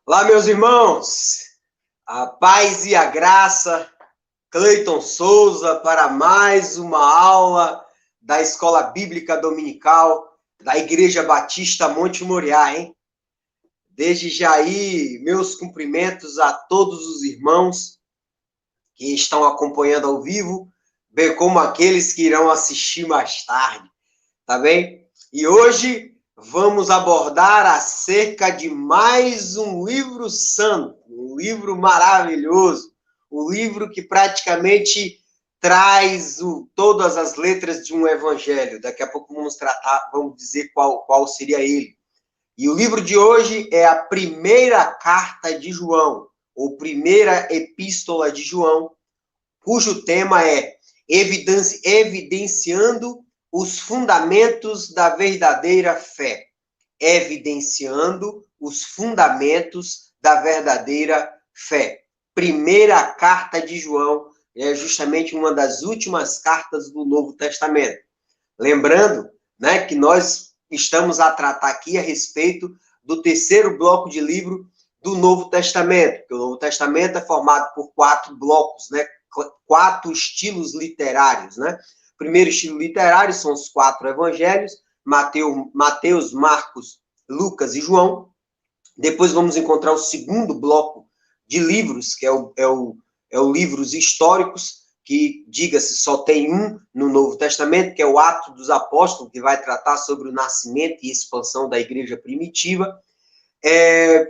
Olá, meus irmãos, a paz e a graça, Cleiton Souza, para mais uma aula da Escola Bíblica Dominical da Igreja Batista Monte Moriá, hein? Desde já aí, meus cumprimentos a todos os irmãos que estão acompanhando ao vivo, bem como aqueles que irão assistir mais tarde, tá bem? E hoje vamos abordar acerca de mais um livro santo, um livro maravilhoso, um livro que praticamente traz todas as letras de um evangelho. Daqui a pouco vamos dizer qual seria ele. E o livro de hoje é a primeira carta de João, ou primeira epístola de João, cujo tema é evidenciando os fundamentos da verdadeira fé. Evidenciando os fundamentos da verdadeira fé. Primeira carta de João é justamente uma das últimas cartas do Novo Testamento. Lembrando, né, que nós estamos a tratar aqui a respeito do terceiro bloco de livro do Novo Testamento, porque o Novo Testamento é formado por 4 blocos, né, 4 estilos literários, né? O primeiro estilo literário são os 4 evangelhos, Mateus, Marcos, Lucas e João. Depois vamos encontrar o segundo bloco de livros, que é o livros históricos, que, diga-se, só tem um no Novo Testamento, que é o Atos dos Apóstolos, que vai tratar sobre o nascimento e expansão da igreja primitiva.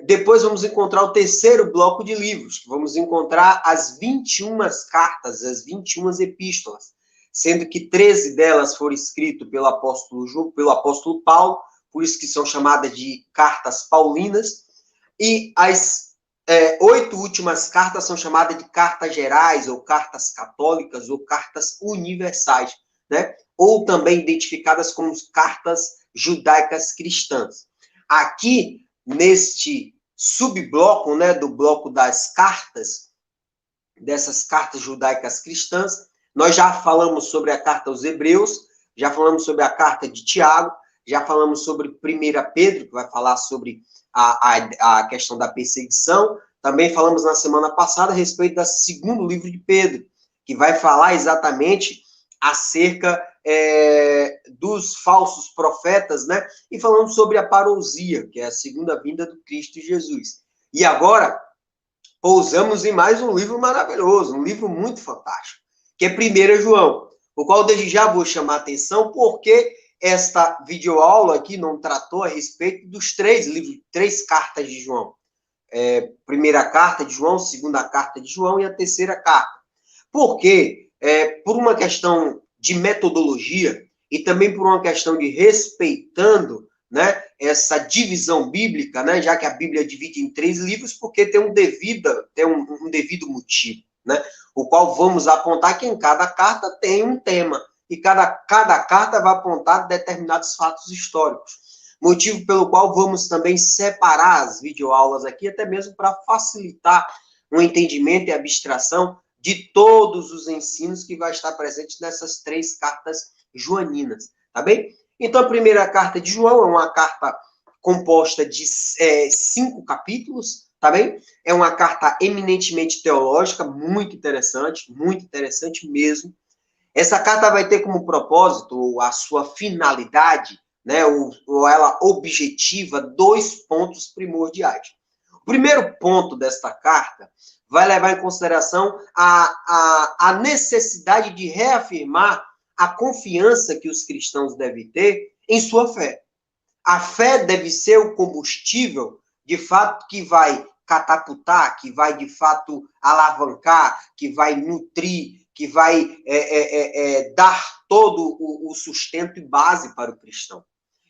Depois vamos encontrar o terceiro bloco de livros, que vamos encontrar as 21 cartas, as 21 epístolas, sendo que 13 delas foram escritas pelo apóstolo Paulo, por isso que são chamadas de cartas paulinas, e as 8 últimas cartas são chamadas de cartas gerais, ou cartas católicas, ou cartas universais, né? Ou também identificadas como cartas judaicas cristãs. Aqui, neste subbloco, né, do bloco das cartas, dessas cartas judaicas cristãs, nós já falamos sobre a carta aos Hebreus, já falamos sobre a carta de Tiago, já falamos sobre 1 Pedro, que vai falar sobre a questão da perseguição. Também falamos na semana passada a respeito do segundo livro de Pedro, que vai falar exatamente acerca dos falsos profetas, né? E falando sobre a parousia, que é a segunda vinda do Cristo Jesus. E agora, pousamos em mais um livro maravilhoso, um livro muito fantástico, que é 1 João, o qual desde já vou chamar a atenção, porque esta videoaula aqui não tratou a respeito dos 3 livros, 3 cartas de João. Primeira carta de João, segunda carta de João e a terceira carta. Por quê? Por uma questão de metodologia e também por uma questão de respeitando, né, essa divisão bíblica, né, já que a Bíblia divide em 3 livros, porque tem um devido motivo, né, o qual vamos apontar que em cada carta tem um tema, e cada carta vai apontar determinados fatos históricos. Motivo pelo qual vamos também separar as videoaulas aqui, até mesmo para facilitar o entendimento e a abstração de todos os ensinos que vai estar presente nessas 3 cartas joaninas, tá bem? Então, a primeira carta de João é uma carta composta de 5 capítulos, tá bem? É uma carta eminentemente teológica, muito interessante mesmo. Essa carta vai ter como propósito, a sua finalidade, né, ou ela objetiva, 2 pontos primordiais. O primeiro ponto desta carta vai levar em consideração a necessidade de reafirmar a confiança que os cristãos devem ter em sua fé. A fé deve ser o combustível, de fato, que vai catapultar, que vai, de fato, alavancar, que vai nutrir, que vai dar todo o sustento e base para o cristão.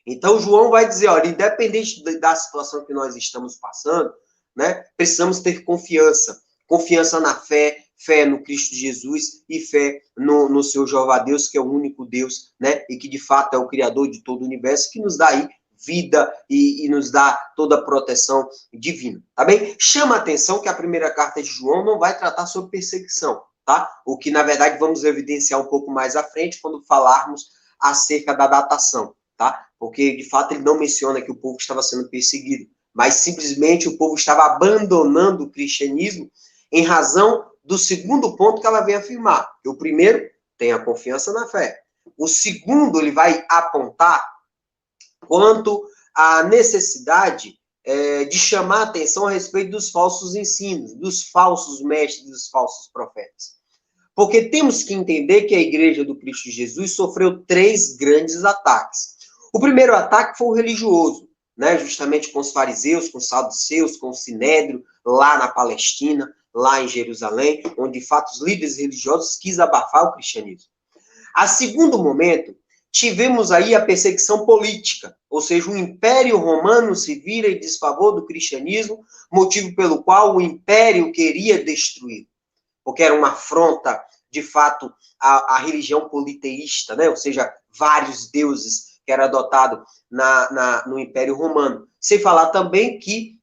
Então, João vai dizer, olha, independente da situação que nós estamos passando, né, precisamos ter confiança. Confiança na fé, fé no Cristo Jesus e fé no seu Jeová Deus, que é o único Deus, né, e que de fato é o Criador de todo o universo, que nos dá aí vida e nos dá toda a proteção divina, tá bem? Chama a atenção que a primeira carta de João não vai tratar sobre perseguição, tá? O que, na verdade, vamos evidenciar um pouco mais à frente quando falarmos acerca da datação, tá? Porque, de fato, ele não menciona que o povo estava sendo perseguido, mas simplesmente o povo estava abandonando o cristianismo em razão do segundo ponto que ela vem afirmar. O primeiro, tem a confiança na fé. O segundo, ele vai apontar quanto à necessidade de chamar a atenção a respeito dos falsos ensinos, dos falsos mestres, dos falsos profetas. Porque temos que entender que a igreja do Cristo Jesus sofreu 3 grandes ataques. O primeiro ataque foi o religioso, né? Justamente com os fariseus, com os saduceus, com o sinédrio, lá na Palestina, lá em Jerusalém, onde, de fato, os líderes religiosos quis abafar o cristianismo. A segundo momento, tivemos aí a perseguição política, ou seja, o Império Romano se vira em desfavor do cristianismo, motivo pelo qual o Império queria destruir, porque era uma afronta, de fato, à religião politeísta, né? Ou seja, vários deuses que era adotado no Império Romano. Sem falar também que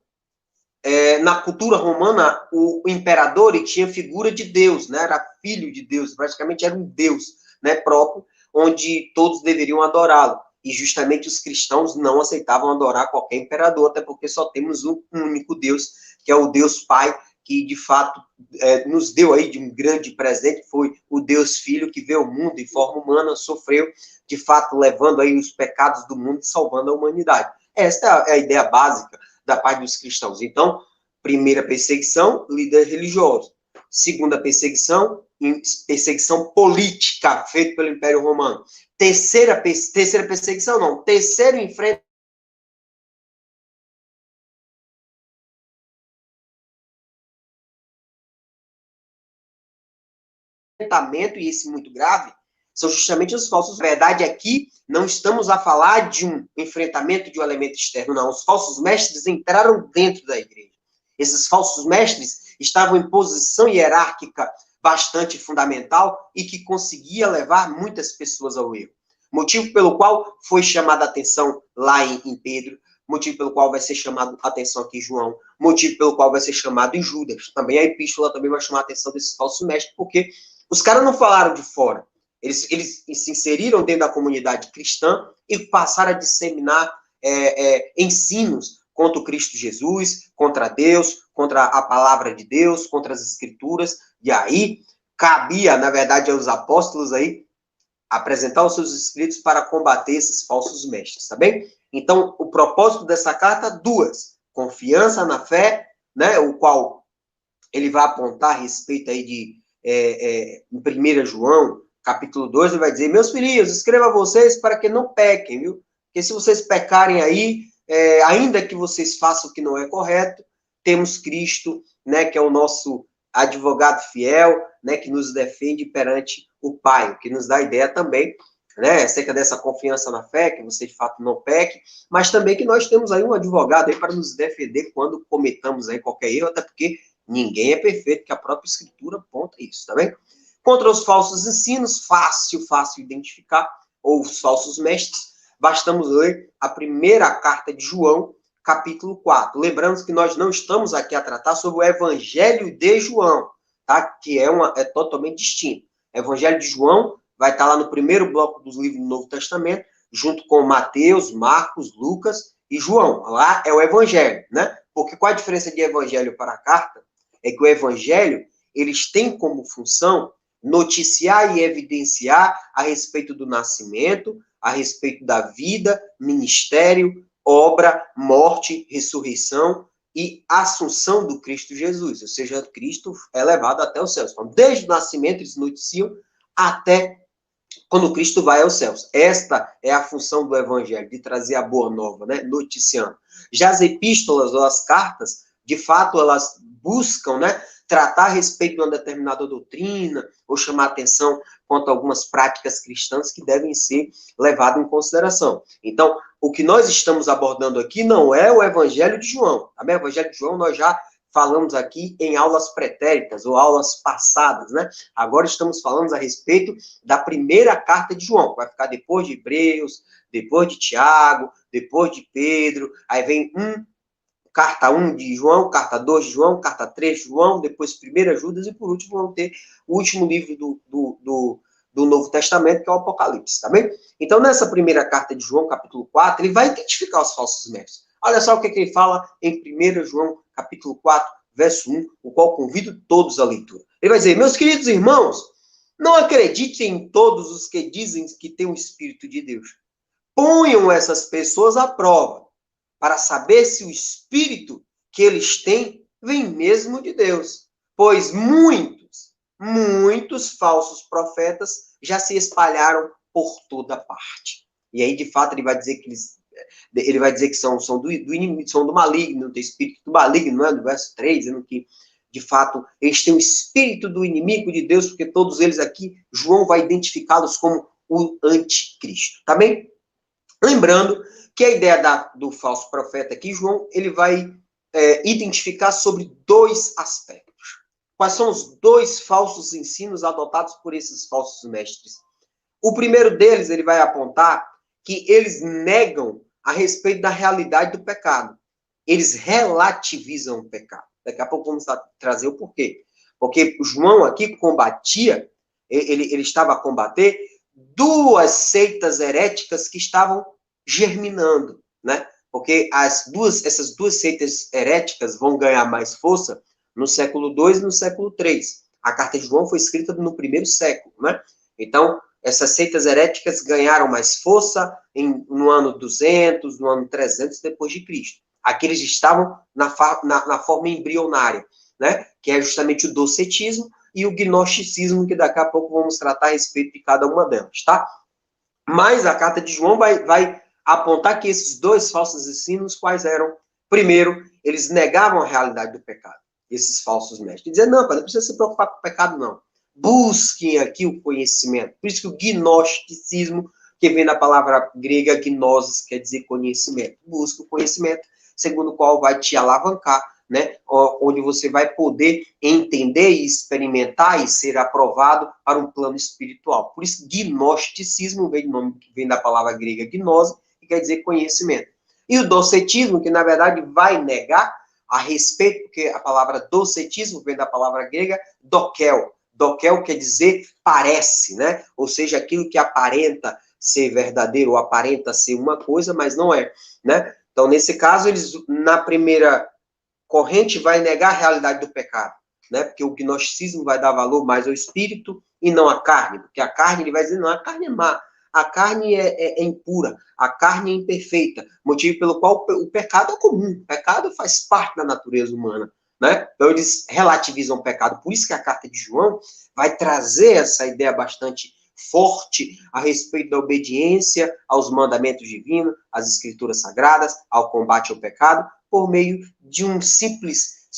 na cultura romana, o imperador ele tinha figura de Deus, né? Era filho de Deus, praticamente era um Deus, né, próprio, onde todos deveriam adorá-lo. E justamente os cristãos não aceitavam adorar qualquer imperador, até porque só temos um único Deus, que é o Deus Pai, que de fato nos deu aí de um grande presente, que foi o Deus Filho, que veio ao mundo em forma humana, sofreu, de fato, levando aí os pecados do mundo e salvando a humanidade. Esta é a ideia básica da parte dos cristãos. Então, primeira perseguição, líder religioso. Segunda perseguição, perseguição política, feita pelo Império Romano. Terceira perseguição, não. Terceiro enfrentamento, e esse muito grave, são justamente os falsos. Na verdade, aqui não estamos a falar de um enfrentamento de um elemento externo, não. Os falsos mestres entraram dentro da igreja. Esses falsos mestres estavam em posição hierárquica bastante fundamental e que conseguia levar muitas pessoas ao erro. Motivo pelo qual foi chamada a atenção lá em Pedro, motivo pelo qual vai ser chamado a atenção aqui em João, motivo pelo qual vai ser chamado em Judas. Também a epístola também vai chamar a atenção desses falsos mestres, porque os caras não falaram de fora. Eles se inseriram dentro da comunidade cristã e passaram a disseminar ensinos contra o Cristo Jesus, contra Deus, contra a palavra de Deus, contra as escrituras. E aí, cabia, na verdade, aos apóstolos aí, apresentar os seus escritos para combater esses falsos mestres, tá bem? Então, o propósito dessa carta, 2. Confiança na fé, né, o qual ele vai apontar a respeito aí de, em 1 João, capítulo 2, ele vai dizer, meus filhinhos, escreva a vocês para que não pequem, viu? Porque se vocês pecarem aí, ainda que vocês façam o que não é correto, temos Cristo, né, que é o nosso advogado fiel, né, que nos defende perante o Pai, que nos dá a ideia também, né, acerca dessa confiança na fé, que você de fato não peque, mas também que nós temos aí um advogado aí para nos defender quando cometamos aí qualquer erro, até porque ninguém é perfeito, que a própria Escritura aponta isso, tá bem? Contra os falsos ensinos, fácil identificar, ou os falsos mestres, bastamos ler a primeira carta de João, capítulo 4. Lembrando que nós não estamos aqui a tratar sobre o Evangelho de João, tá? Que é totalmente distinto. O Evangelho de João vai estar lá no primeiro bloco dos livros do Novo Testamento, junto com Mateus, Marcos, Lucas e João. Lá é o Evangelho, né? Porque qual a diferença de Evangelho para a carta? É que o Evangelho, eles têm como função noticiar e evidenciar a respeito do nascimento, a respeito da vida, ministério, obra, morte, ressurreição e assunção do Cristo Jesus. Ou seja, Cristo é levado até os céus. Então, desde o nascimento, eles noticiam até quando Cristo vai aos céus. Esta é a função do Evangelho, de trazer a boa nova, né? Noticiando. Já as epístolas ou as cartas, de fato, elas buscam, né, tratar a respeito de uma determinada doutrina, ou chamar atenção quanto a algumas práticas cristãs que devem ser levadas em consideração. Então, o que nós estamos abordando aqui não é o Evangelho de João. Tá bem? O Evangelho de João nós já falamos aqui em aulas pretéritas, ou aulas passadas, né? Agora estamos falando a respeito da primeira carta de João, que vai ficar depois de Hebreus, depois de Tiago, depois de Pedro, aí vem carta 1 de João, carta 2 de João, carta 3 de João, depois 1 Judas, e por último vamos ter o último livro do Novo Testamento, que é o Apocalipse, tá bem? Então, nessa primeira carta de João, capítulo 4, ele vai identificar os falsos mestres. Olha só o que ele fala em 1 João, capítulo 4, verso 1, o qual convido todos à leitura. Ele vai dizer, meus queridos irmãos, não acreditem em todos os que dizem que têm o Espírito de Deus. Ponham essas pessoas à prova, para saber se o Espírito que eles têm vem mesmo de Deus. Pois muitos falsos profetas já se espalharam por toda parte. E aí, de fato, ele vai dizer que são do inimigo, são do maligno, do espírito do maligno, não é? Do verso 3, dizendo que, de fato, eles têm o espírito do inimigo de Deus, porque todos eles aqui, João vai identificá-los como o anticristo, tá bem? Lembrando que a ideia do falso profeta aqui, João, ele vai identificar sobre dois aspectos. Quais são os dois falsos ensinos adotados por esses falsos mestres? O primeiro deles, ele vai apontar que eles negam a respeito da realidade do pecado. Eles relativizam o pecado. Daqui a pouco vamos trazer o porquê. Porque João aqui combatia, ele estava a combater duas seitas heréticas que estavam germinando, né? Porque essas duas seitas heréticas vão ganhar mais força no século II e no século III. A carta de João foi escrita no primeiro século, né? Então, essas seitas heréticas ganharam mais força no ano 200, no ano 300 depois de Cristo. Aqui eles estavam na forma embrionária, né? Que é justamente o docetismo e o gnosticismo, que daqui a pouco vamos tratar a respeito de cada uma delas, tá? Mas a carta de João vai apontar que esses dois falsos ensinos, quais eram? Primeiro, eles negavam a realidade do pecado, esses falsos mestres. Dizer, não, não precisa se preocupar com o pecado, não. Busquem aqui o conhecimento. Por isso que o gnosticismo, que vem da palavra grega gnosis, quer dizer conhecimento. Busque o conhecimento, segundo o qual vai te alavancar, né? Onde você vai poder entender e experimentar e ser aprovado para um plano espiritual. Por isso, gnosticismo vem da palavra grega gnose, que quer dizer conhecimento. E o docetismo, que na verdade vai negar a respeito, porque a palavra docetismo vem da palavra grega dokel. Dokel quer dizer parece, né? Ou seja, aquilo que aparenta ser verdadeiro ou aparenta ser uma coisa, mas não é, né? Então, nesse caso, eles, na primeira corrente, vai negar a realidade do pecado, né? Porque o gnosticismo vai dar valor mais ao espírito e não à carne, porque a carne, ele vai dizer, não, a carne é má, a carne é impura, a carne é imperfeita, motivo pelo qual o pecado é comum, o pecado faz parte da natureza humana, né? Então, eles relativizam o pecado, por isso que a carta de João vai trazer essa ideia bastante forte a respeito da obediência aos mandamentos divinos, às escrituras sagradas, ao combate ao pecado, por meio de um simples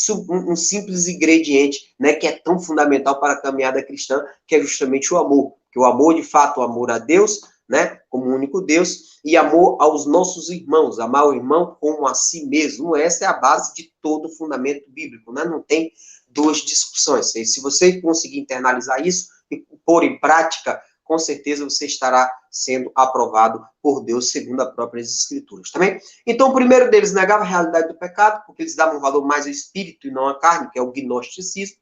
ingrediente, né, que é tão fundamental para a caminhada cristã, que é justamente o amor. Que o amor, de fato, o amor a Deus, né, como único Deus, e amor aos nossos irmãos, amar o irmão como a si mesmo. Essa é a base de todo o fundamento bíblico, né? Não tem duas discussões. E se você conseguir internalizar isso e pôr em prática, com certeza você estará sendo aprovado por Deus, segundo as próprias Escrituras, tá bem? Então, o primeiro deles negava a realidade do pecado, porque eles davam valor mais ao espírito e não à carne, que é o gnosticismo,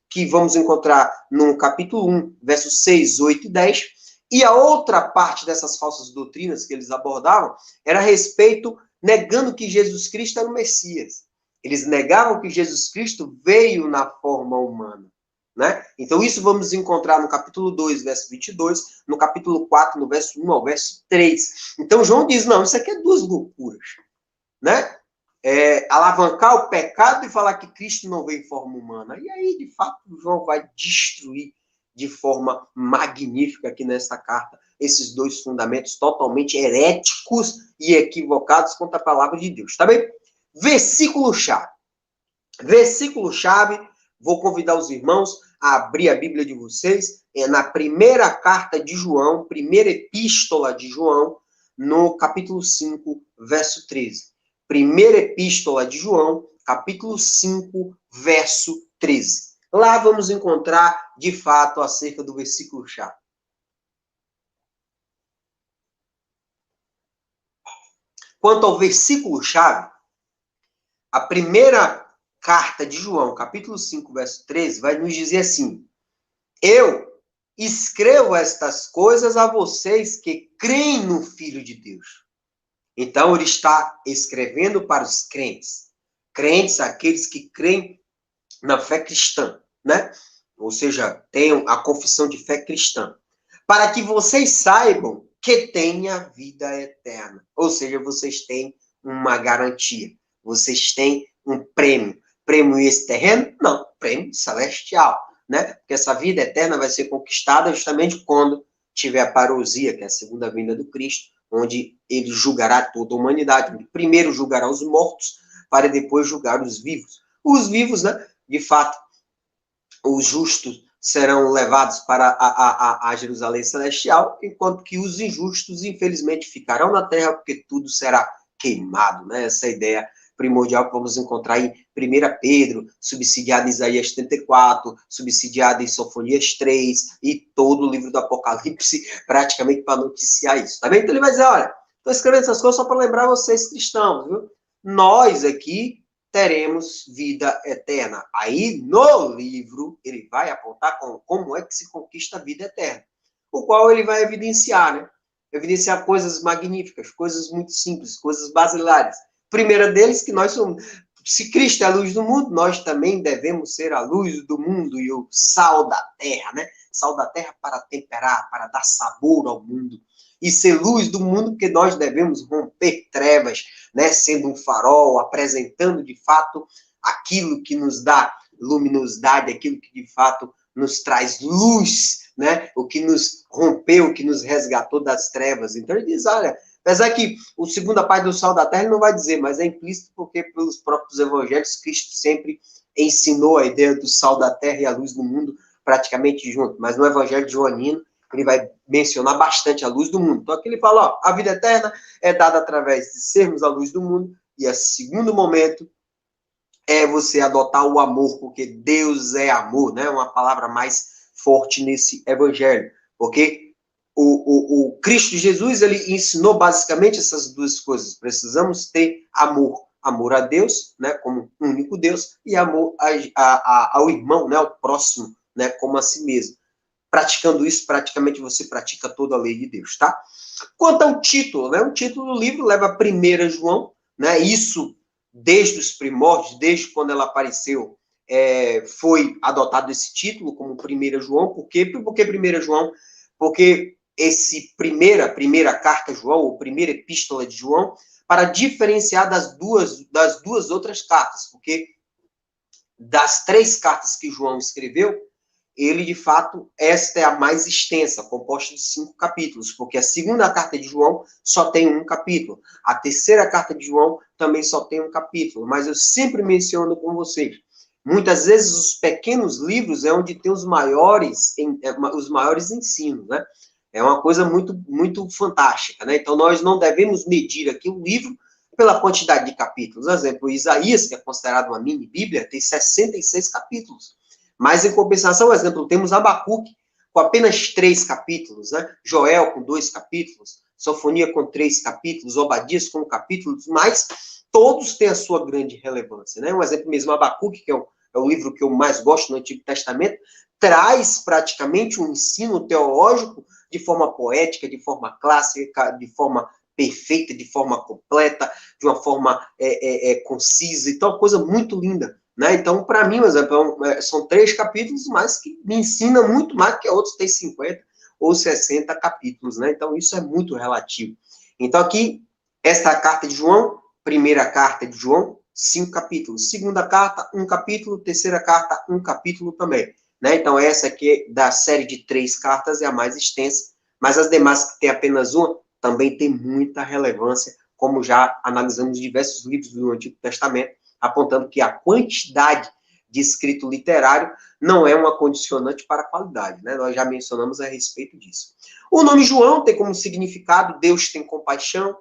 que vamos encontrar no capítulo 1, versos 6, 8 e 10. E a outra parte dessas falsas doutrinas que eles abordavam era a respeito, negando que Jesus Cristo era o Messias. Eles negavam que Jesus Cristo veio na forma humana, né? Então, isso vamos encontrar no capítulo 2, verso 22, no capítulo 4, no verso 1 ao verso 3. Então, João diz, não, isso aqui é duas loucuras, né? Alavancar o pecado e falar que Cristo não veio em forma humana. E aí, de fato, João vai destruir de forma magnífica aqui nessa carta esses dois fundamentos totalmente heréticos e equivocados contra a palavra de Deus, tá bem? Versículo-chave. Versículo-chave, vou convidar os irmãos a abrir a Bíblia de vocês, na primeira carta de João, primeira epístola de João, no capítulo 5, verso 13. Primeira epístola de João, capítulo 5, verso 13. Lá vamos encontrar, de fato, acerca do versículo-chave. Quanto ao versículo-chave, a primeira carta de João, capítulo 5, verso 13, vai nos dizer assim: eu escrevo estas coisas a vocês que creem no Filho de Deus Então, ele está escrevendo para os crentes. Crentes, aqueles que creem na fé cristã, né? Ou seja, tenham a confissão de fé cristã. Para que vocês saibam que têm a vida eterna. Ou seja, vocês têm uma garantia. Vocês têm um prêmio. Prêmio esse terreno? Não, prêmio celestial, né? Porque essa vida eterna vai ser conquistada justamente quando tiver a parousia, que é a segunda vinda do Cristo, onde ele julgará toda a humanidade. Primeiro julgará os mortos, para depois julgar os vivos. Os vivos, né? De fato, os justos serão levados para a Jerusalém Celestial, enquanto que os injustos, infelizmente, ficarão na terra, porque tudo será queimado, né? Essa ideia primordial que vamos encontrar em 1 Pedro, subsidiada em Isaías 34, subsidiada em Sofonias 3, e todo o livro do Apocalipse, praticamente para noticiar isso, tá bem? Então ele vai dizer, olha, estou escrevendo essas coisas só para lembrar vocês cristãos, viu? Nós aqui teremos vida eterna. Aí, no livro, ele vai apontar como é que se conquista a vida eterna, o qual ele vai evidenciar, né? Evidenciar coisas magníficas, coisas muito simples, coisas basilares. Primeira deles, que nós somos, se Cristo é a luz do mundo, nós também devemos ser a luz do mundo e o sal da terra, né? Sal da terra para temperar, para dar sabor ao mundo. E ser luz do mundo, porque nós devemos romper trevas, né? Sendo um farol, apresentando de fato aquilo que nos dá luminosidade, aquilo que de fato nos traz luz, né? O que nos rompeu, o que nos resgatou das trevas. Então ele diz, olha, apesar que o segunda parte do sal da terra ele não vai dizer, mas é implícito porque pelos próprios evangelhos Cristo sempre ensinou a ideia do sal da terra e a luz do mundo praticamente junto. Mas no evangelho joanino ele vai mencionar bastante a luz do mundo. Então aqui ele fala, ó, a vida eterna é dada através de sermos a luz do mundo, e o segundo momento é você adotar o amor, porque Deus é amor, né? Uma palavra mais forte nesse evangelho, porque o Cristo Jesus, ele ensinou basicamente essas duas coisas. Precisamos ter amor. Amor a Deus, né, como único Deus, e amor ao irmão, né, ao próximo, né, como a si mesmo. Praticando isso, praticamente você pratica toda a lei de Deus, tá? Quanto ao título, né? O título do livro leva a 1 João, né? Isso desde os primórdios, desde quando ela apareceu, foi adotado esse título como 1 João. Por quê? Por que 1 João? Porque esse primeira carta de João, ou primeira epístola de João, para diferenciar das duas outras cartas, porque das 3 cartas que João escreveu, ele, de fato, esta é a mais extensa, composta de 5 capítulos, porque a segunda carta de João só tem um capítulo. A terceira carta de João também só tem um capítulo, mas eu sempre menciono com vocês, muitas vezes os pequenos livros é onde tem os maiores ensinos, né? É uma coisa muito, muito fantástica, né? Então, nós não devemos medir aqui o livro pela quantidade de capítulos. Por exemplo, Isaías, que é considerado uma mini-bíblia, tem 66 capítulos. Mas, em compensação, por exemplo, temos Abacuque com apenas 3 capítulos, né? Joel com 2 capítulos, Sofonia com 3 capítulos, Obadias com 1 capítulo, mas todos têm a sua grande relevância, né? Um exemplo mesmo, Abacuque, que é o livro que eu mais gosto no Antigo Testamento, traz praticamente um ensino teológico de forma poética, de forma clássica, de forma perfeita, de forma completa, de uma forma concisa. Então, é uma coisa muito linda. Né? Então, para mim, por exemplo, são 3 capítulos, mas que me ensina muito mais que outros têm 50 ou 60 capítulos. Né? Então, isso é muito relativo. Então, aqui, esta carta de João, primeira carta de João, 5 capítulos. Segunda carta, 1 capítulo. Terceira carta, 1 capítulo também. Né? Então, essa aqui, da série de 3 cartas, é a mais extensa. Mas as demais, que tem apenas uma, também tem muita relevância, como já analisamos diversos livros do Antigo Testamento, apontando que a quantidade de escrito literário não é uma condicionante para a qualidade, né? Nós já mencionamos a respeito disso. O nome João tem como significado Deus tem compaixão,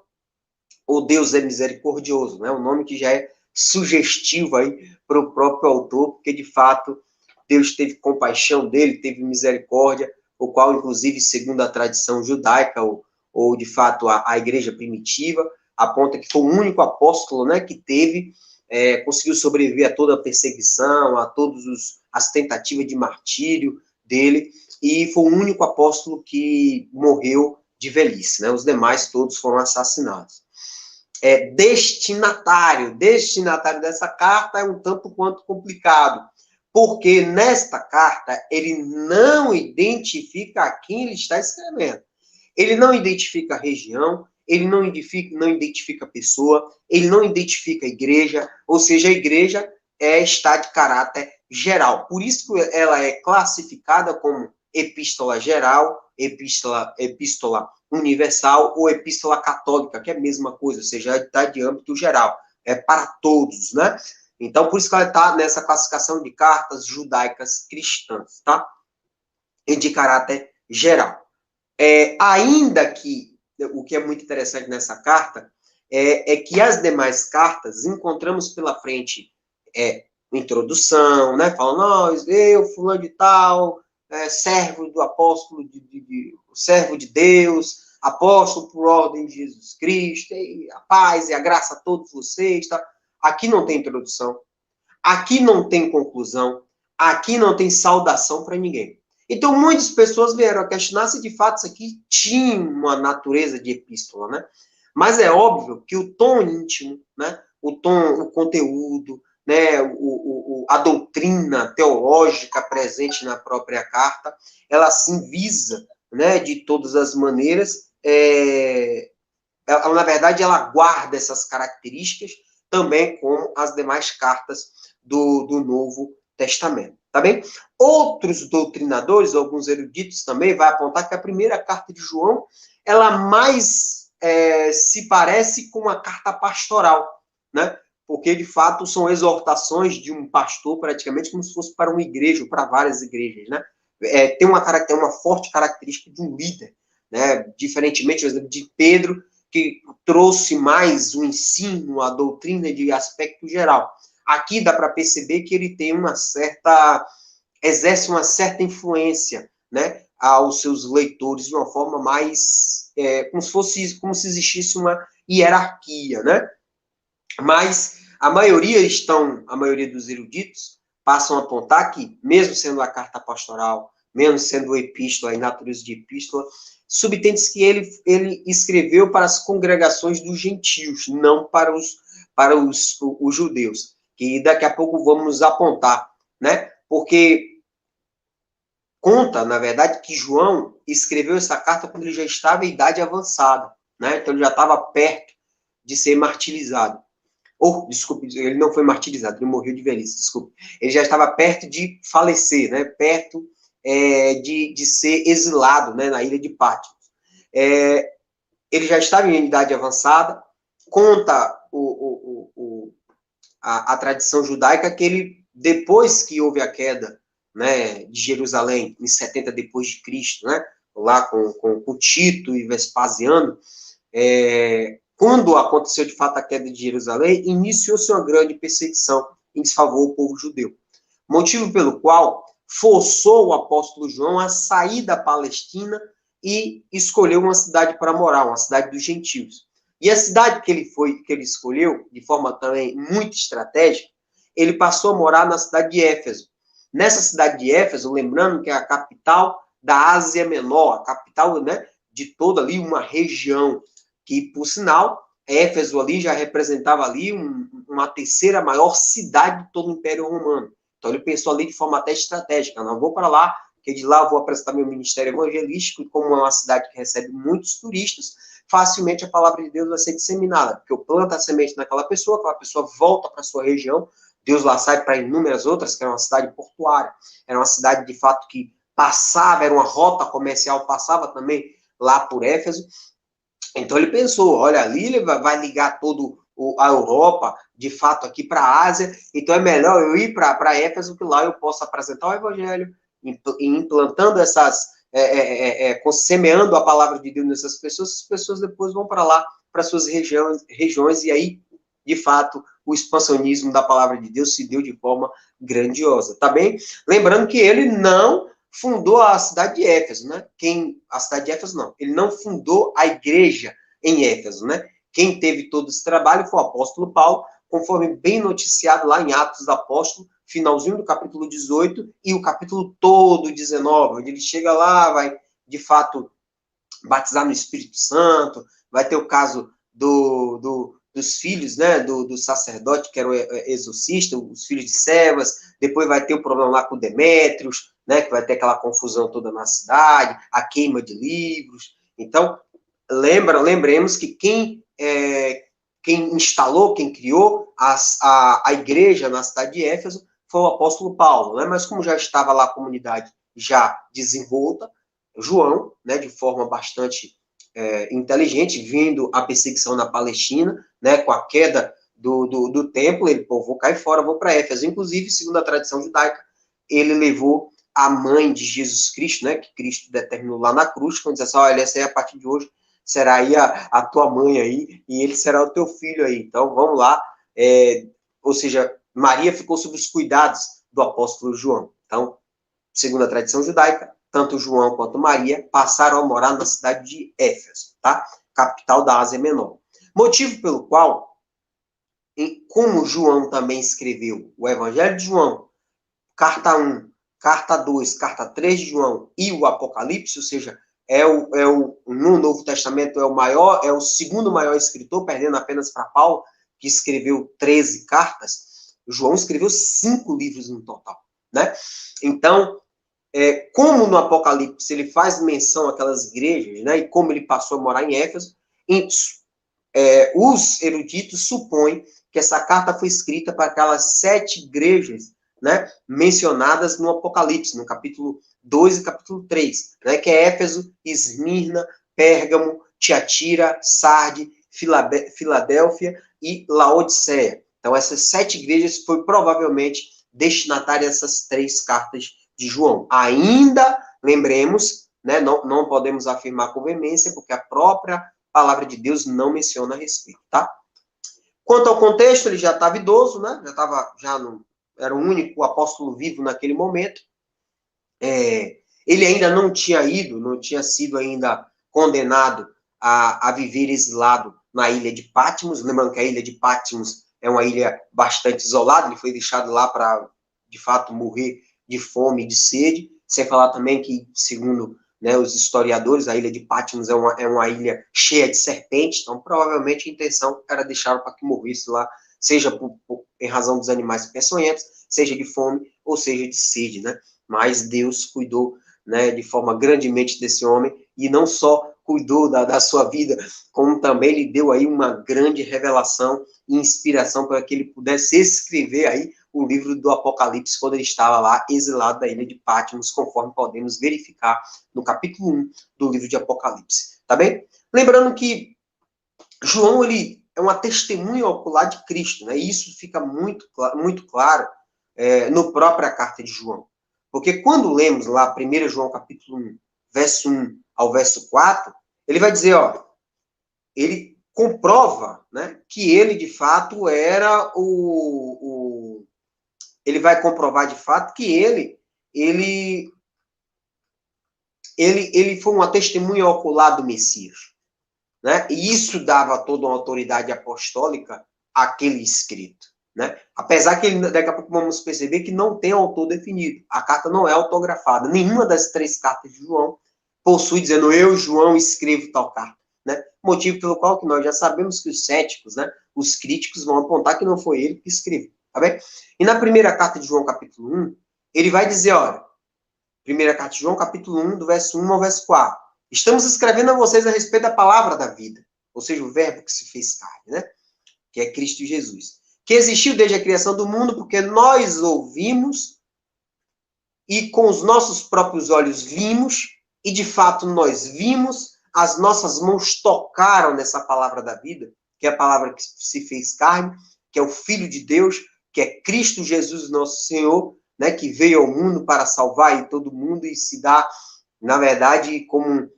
ou Deus é misericordioso, né? Um nome que já é sugestivo aí para o próprio autor, porque de fato Deus teve compaixão dele, teve misericórdia, o qual, inclusive, segundo a tradição judaica, ou de fato a igreja primitiva, aponta que foi o único apóstolo, né, que conseguiu sobreviver a toda a perseguição, a todas as tentativas de martírio dele, e foi o único apóstolo que morreu de velhice, né? Os demais todos foram assassinados. destinatário. Destinatário dessa carta é um tanto quanto complicado, porque nesta carta ele não identifica a quem ele está escrevendo. Ele não identifica a região, ele não identifica a pessoa, ele não identifica a igreja, ou seja, a igreja está de caráter geral. Por isso que ela é classificada como epístola geral, epístola universal ou epístola católica, que é a mesma coisa, ou seja, está de âmbito geral, é para todos, né? Então, por isso que ela está nessa classificação de cartas judaicas cristãs, tá? E de caráter geral. Ainda que, o que é muito interessante nessa carta, que as demais cartas encontramos pela frente introdução, né? Falando, eu, fulano de tal, servo do apóstolo, servo de Deus, apóstolo por ordem de Jesus Cristo, e a paz e a graça a todos vocês, tá? Aqui não tem introdução, aqui não tem conclusão, aqui não tem saudação para ninguém. Então, muitas pessoas vieram a questionar se de fato isso aqui tinha uma natureza de epístola, né? Mas é óbvio que o tom íntimo, né? O conteúdo, né? A doutrina teológica presente na própria carta, ela sim visa, né? De todas as maneiras, ela, na verdade, ela guarda essas características também como as demais cartas do Novo Testamento, tá bem? Outros doutrinadores, alguns eruditos também, vai apontar que a primeira carta de João, ela mais se parece com uma carta pastoral, né? Porque, de fato, são exortações de um pastor, praticamente como se fosse para uma igreja, para várias igrejas, né? Tem uma forte característica de um líder, né? Diferentemente, por exemplo, de Pedro, que trouxe mais o ensino, a doutrina de aspecto geral. Aqui dá para perceber que ele tem exerce uma certa influência, né, aos seus leitores de uma forma mais, como se existisse uma hierarquia, né? Mas a maioria dos eruditos passam a apontar que, mesmo sendo a carta pastoral, mesmo sendo epístola em natureza de epístola, subtende-se que ele escreveu para as congregações dos gentios, não para os judeus, que daqui a pouco vamos apontar, né? Porque conta, na verdade, que João escreveu essa carta quando ele já estava em idade avançada, né? Então ele já estava perto de ser martirizado. Desculpe, ele não foi martirizado, ele morreu de velhice, desculpe. Ele já estava perto de falecer, né? Perto de ser exilado, né? Na ilha de Patmos. Ele já estava em idade avançada. Conta a tradição judaica que ele, depois que houve a queda, né, de Jerusalém, em 70 depois de Cristo, né? Lá com Tito e Vespasiano, quando aconteceu de fato a queda de Jerusalém, iniciou-se uma grande perseguição em desfavor do povo judeu. Motivo pelo qual forçou o apóstolo João a sair da Palestina e escolheu uma cidade para morar, uma cidade dos gentios. E a cidade que ele escolheu, de forma também muito estratégica, ele passou a morar na cidade de Éfeso. Nessa cidade de Éfeso, lembrando que é a capital da Ásia Menor, a capital, né, de toda ali uma região que, por sinal, Éfeso ali já representava ali uma terceira maior cidade de todo o Império Romano. Então ele pensou ali de forma até estratégica, não vou para lá, porque de lá eu vou apresentar meu ministério evangelístico, e como é uma cidade que recebe muitos turistas, facilmente a palavra de Deus vai ser disseminada, porque eu planto a semente naquela pessoa, aquela pessoa volta para a sua região, Deus lá sai para inúmeras outras, que era uma cidade portuária, era uma cidade de fato que passava, era uma rota comercial, passava também lá por Éfeso. Então ele pensou, olha, ali ele vai ligar todo a Europa, de fato, aqui para a Ásia, então é melhor eu ir para Éfeso, que lá eu posso apresentar o Evangelho, implantando semeando a palavra de Deus nessas pessoas, as pessoas depois vão para lá, para suas regiões, e aí, de fato, o expansionismo da palavra de Deus se deu de forma grandiosa, tá bem? Lembrando que ele não fundou a cidade de Éfeso, né? A cidade de Éfeso, não. Ele não fundou a igreja em Éfeso, né? Quem teve todo esse trabalho foi o apóstolo Paulo, conforme bem noticiado lá em Atos dos Apóstolos, finalzinho do capítulo 18 e o capítulo todo 19, onde ele chega lá, vai, de fato, batizar no Espírito Santo, vai ter o caso do dos filhos, né, do sacerdote, que era o exorcista, os filhos de Cefas, depois vai ter o problema lá com Demétrios, né, que vai ter aquela confusão toda na cidade, a queima de livros. Então, lembremos que quem instalou, quem criou a igreja na cidade de Éfeso foi o apóstolo Paulo, né? Mas como já estava lá a comunidade já desenvolta, João, né, de forma bastante inteligente, vendo a perseguição na Palestina, né, com a queda do templo, ele, pô, vou cair fora, vou para Éfeso. Inclusive, segundo a tradição judaica, ele levou a mãe de Jesus Cristo, né, que Cristo determinou lá na cruz, quando disse assim, olha, essa aí a partir de hoje será aí a tua mãe aí, e ele será o teu filho aí. Então, vamos lá. Ou seja, Maria ficou sob os cuidados do apóstolo João. Então, segundo a tradição judaica, tanto João quanto Maria passaram a morar na cidade de Éfeso, tá? Capital da Ásia Menor. Motivo pelo qual, como João também escreveu o Evangelho de João, carta 1, carta 2, carta 3 de João e o Apocalipse, ou seja, no Novo Testamento é o segundo maior escritor, perdendo apenas para Paulo, que escreveu 13 cartas. João escreveu 5 livros no total, né? Então, como no Apocalipse ele faz menção àquelas igrejas, né, e como ele passou a morar em Éfeso, os eruditos supõem que essa carta foi escrita para aquelas 7 igrejas, né, mencionadas no Apocalipse, no capítulo 2 e capítulo 3, né, que é Éfeso, Esmirna, Pérgamo, Tiatira, Sarde, Filadélfia e Laodiceia. Então, essas 7 igrejas foi provavelmente destinatária a essas 3 cartas de João. Ainda, lembremos, né, não podemos afirmar com veemência, porque a própria palavra de Deus não menciona a respeito, tá? Quanto ao contexto, ele já estava idoso, né? Era o único apóstolo vivo naquele momento. Ele ainda não tinha sido ainda condenado a viver exilado na ilha de Patmos. Lembrando que a ilha de Patmos é uma ilha bastante isolada, ele foi deixado lá para, de fato, morrer de fome e de sede, sem falar também que, segundo, né, os historiadores, a ilha de Patmos é uma ilha cheia de serpentes, então provavelmente a intenção era deixá-lo para que morresse lá, seja em razão dos animais peçonhentos, seja de fome ou seja de sede, né? Mas Deus cuidou, né, de forma grandemente desse homem, e não só cuidou da sua vida, como também lhe deu aí uma grande revelação e inspiração para que ele pudesse escrever aí o livro do Apocalipse, quando ele estava lá exilado da ilha de Patmos, conforme podemos verificar no capítulo 1 do livro de Apocalipse, tá bem? Lembrando que João, ele é uma testemunha ocular de Cristo, né? E isso fica muito claro no própria carta de João. Porque quando lemos lá 1 João capítulo 1, verso 1 ao verso 4, ele vai dizer, ó, ele comprova, né, que ele de fato era ele vai comprovar de fato que ele foi uma testemunha ocular do Messias, né? E isso dava toda uma autoridade apostólica àquele escrito, né? Apesar que daqui a pouco vamos perceber que não tem autor definido. A carta não é autografada. Nenhuma das 3 cartas de João possui dizendo eu, João, escrevo tal carta, né? Motivo pelo qual que nós já sabemos que os céticos, né, os críticos vão apontar que não foi ele que escreveu, tá bem? E na primeira carta de João, capítulo 1, ele vai dizer, olha, primeira carta de João, capítulo 1, do verso 1 ao verso 4. Estamos escrevendo a vocês a respeito da palavra da vida, ou seja, o verbo que se fez carne, né? Que é Cristo Jesus. Que existiu desde a criação do mundo, porque nós ouvimos e com os nossos próprios olhos vimos, e de fato nós vimos, as nossas mãos tocaram nessa palavra da vida, que é a palavra que se fez carne, que é o Filho de Deus, que é Cristo Jesus, nosso Senhor, né, que veio ao mundo para salvar todo mundo e se dá, na verdade, como um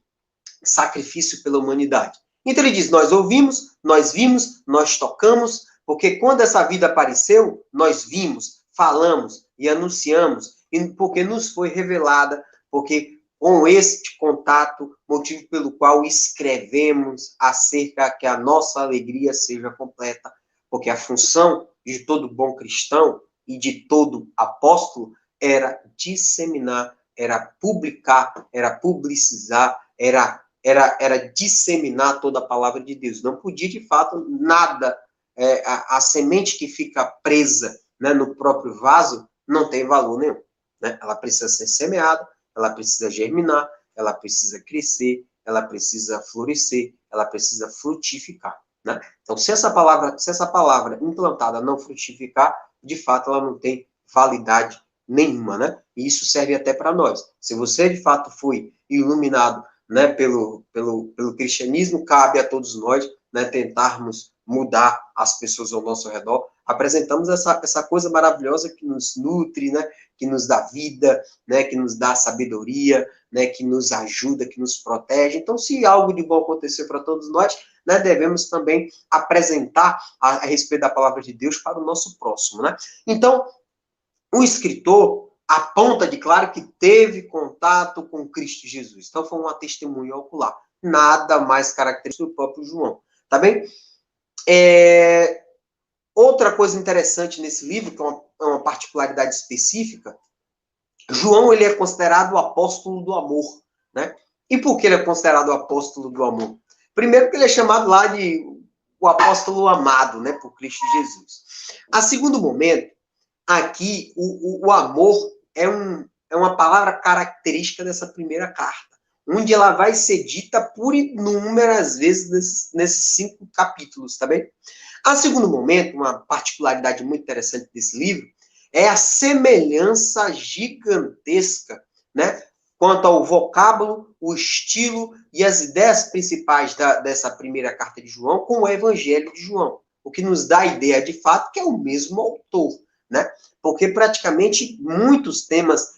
sacrifício pela humanidade. Então ele diz, nós ouvimos, nós vimos, nós tocamos, porque quando essa vida apareceu, nós vimos, falamos e anunciamos, porque nos foi revelada, porque com este contato, motivo pelo qual escrevemos acerca que a nossa alegria seja completa, porque a função de todo bom cristão e de todo apóstolo era disseminar, era publicar, era publicizar, era disseminar toda a palavra de Deus. Não podia, de fato, nada a semente que fica presa, né, no próprio vaso não tem valor nenhum. Né? Ela precisa ser semeada, ela precisa germinar, ela precisa crescer, ela precisa florescer, ela precisa frutificar. Né? Então, se essa palavra implantada não frutificar, de fato, ela não tem validade nenhuma, né? E isso serve até para nós. Se você, de fato, foi iluminado, né, pelo cristianismo, cabe a todos nós, né, tentarmos mudar as pessoas ao nosso redor. Apresentamos essa coisa maravilhosa que nos nutre, né, que nos dá vida, né, que nos dá sabedoria, né, que nos ajuda, que nos protege. Então, se algo de bom acontecer para todos nós, né, devemos também apresentar a respeito da palavra de Deus para o nosso próximo, né? Então, o escritor aponta de claro que teve contato com Cristo Jesus. Então, foi uma testemunha ocular. Nada mais característico do próprio João. Tá bem? Outra coisa interessante nesse livro, que é uma particularidade específica, João, ele é considerado o apóstolo do amor, né? E por que ele é considerado o apóstolo do amor? Primeiro, porque ele é chamado lá de o apóstolo amado, né, por Cristo Jesus. A segundo momento, aqui, o amor é uma palavra característica dessa primeira carta, onde ela vai ser dita por inúmeras vezes nesses 5 capítulos, tá bem? A segundo momento, uma particularidade muito interessante desse livro, é a semelhança gigantesca, né, quanto ao vocábulo, o estilo e as ideias principais dessa primeira carta de João com o Evangelho de João, o que nos dá a ideia, de fato, que é o mesmo autor, né? Porque praticamente muitos temas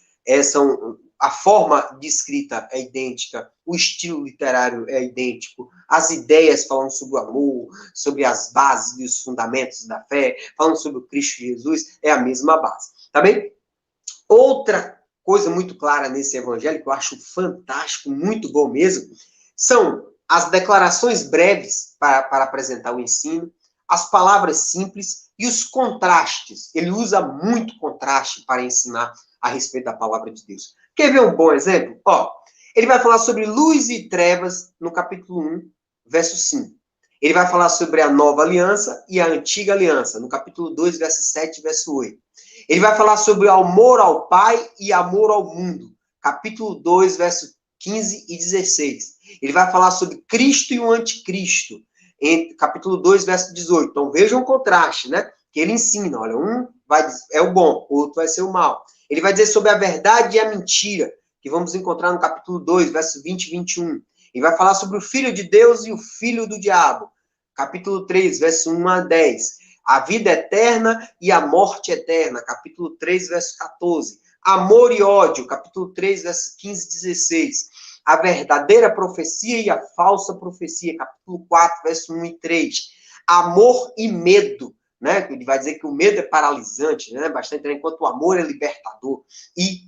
são... A forma de escrita é idêntica, o estilo literário é idêntico, as ideias falando sobre o amor, sobre as bases e os fundamentos da fé, falando sobre o Cristo Jesus, é a mesma base, tá bem? Outra coisa muito clara nesse evangelho, que eu acho fantástico, muito bom mesmo, são as declarações breves para apresentar o ensino, as palavras simples e os contrastes. Ele usa muito contraste para ensinar a respeito da palavra de Deus. Quer ver um bom exemplo? Ó, ele vai falar sobre luz e trevas no capítulo 1, verso 5. Ele vai falar sobre a nova aliança e a antiga aliança, no capítulo 2, verso 7 e verso 8. Ele vai falar sobre amor ao Pai e amor ao mundo, capítulo 2, verso 15 e 16. Ele vai falar sobre Cristo e o anticristo, em capítulo 2, verso 18. Então, vejam o contraste, né? Que ele ensina, olha, um é o bom, o outro vai ser o mal. Ele vai dizer sobre a verdade e a mentira, que vamos encontrar no capítulo 2, verso 20 e 21. Ele vai falar sobre o Filho de Deus e o Filho do Diabo, capítulo 3, verso 1 a 10. A vida eterna e a morte eterna, capítulo 3, verso 14. Amor e ódio, capítulo 3, verso 15 e 16. A verdadeira profecia e a falsa profecia, capítulo 4, verso 1 e 3. Amor e medo, né? Ele vai dizer que o medo é paralisante, né? Bastante, enquanto o amor é libertador. E,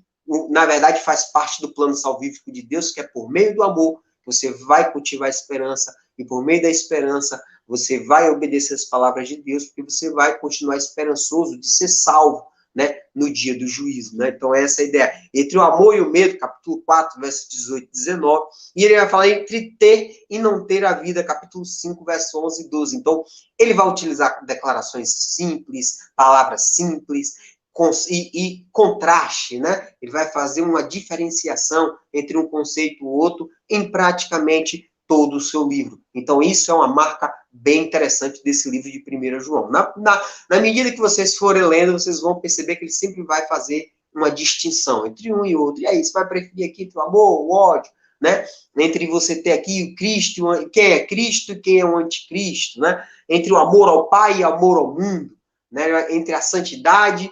na verdade, faz parte do plano salvífico de Deus, que é por meio do amor, você vai cultivar a esperança, e por meio da esperança, você vai obedecer as palavras de Deus, porque você vai continuar esperançoso de ser salvo, né, no dia do juízo, né? Então, essa é a ideia. Entre o amor e o medo, capítulo 4, verso 18 e 19, e ele vai falar entre ter e não ter a vida, capítulo 5, verso 11 e 12. Então, ele vai utilizar declarações simples, palavras simples, e contraste, né? Ele vai fazer uma diferenciação entre um conceito e o outro em praticamente todo o seu livro. Então, isso é uma marca bem interessante desse livro de 1 João. Na medida que vocês forem lendo, vocês vão perceber que ele sempre vai fazer uma distinção entre um e outro. E aí, você vai preferir aqui o amor, o ódio, né? Entre você ter aqui o Cristo, quem é Cristo e quem é o anticristo, né? Entre o amor ao Pai e o amor ao mundo, né? Entre a santidade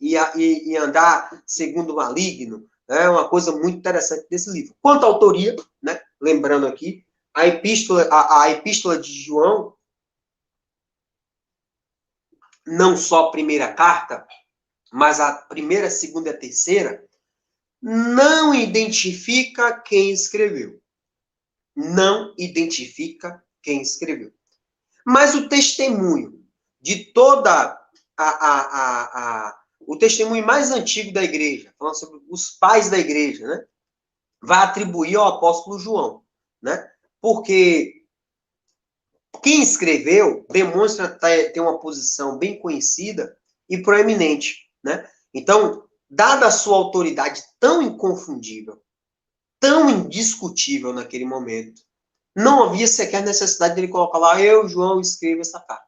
e andar segundo o maligno. É uma coisa muito interessante desse livro. Quanto à autoria, né? Lembrando aqui, a epístola de João, não só a primeira carta, mas a primeira, segunda e a terceira, não identifica quem escreveu. Não identifica quem escreveu. Mas o testemunho de toda o testemunho mais antigo da igreja, falando sobre os pais da igreja, né? Vai atribuir ao apóstolo João, né? Porque Quem escreveu demonstra ter uma posição bem conhecida e proeminente, né? Então, dada a sua autoridade tão inconfundível, tão indiscutível naquele momento, não havia sequer necessidade dele colocar lá, eu, João, escrevo essa carta,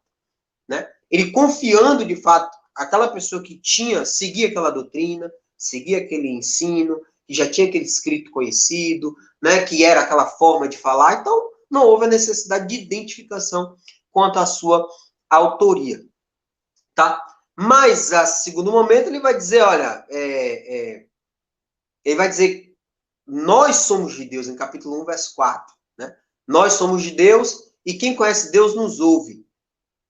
né? Ele confiando, de fato, aquela pessoa que seguia aquela doutrina, seguia aquele ensino, que já tinha aquele escrito conhecido, né, que era aquela forma de falar, então não houve a necessidade de identificação quanto à sua autoria, tá? Mas, a segundo momento, ele vai dizer, olha, ele vai dizer, nós somos de Deus, em capítulo 1, verso 4, né? Nós somos de Deus e quem conhece Deus nos ouve.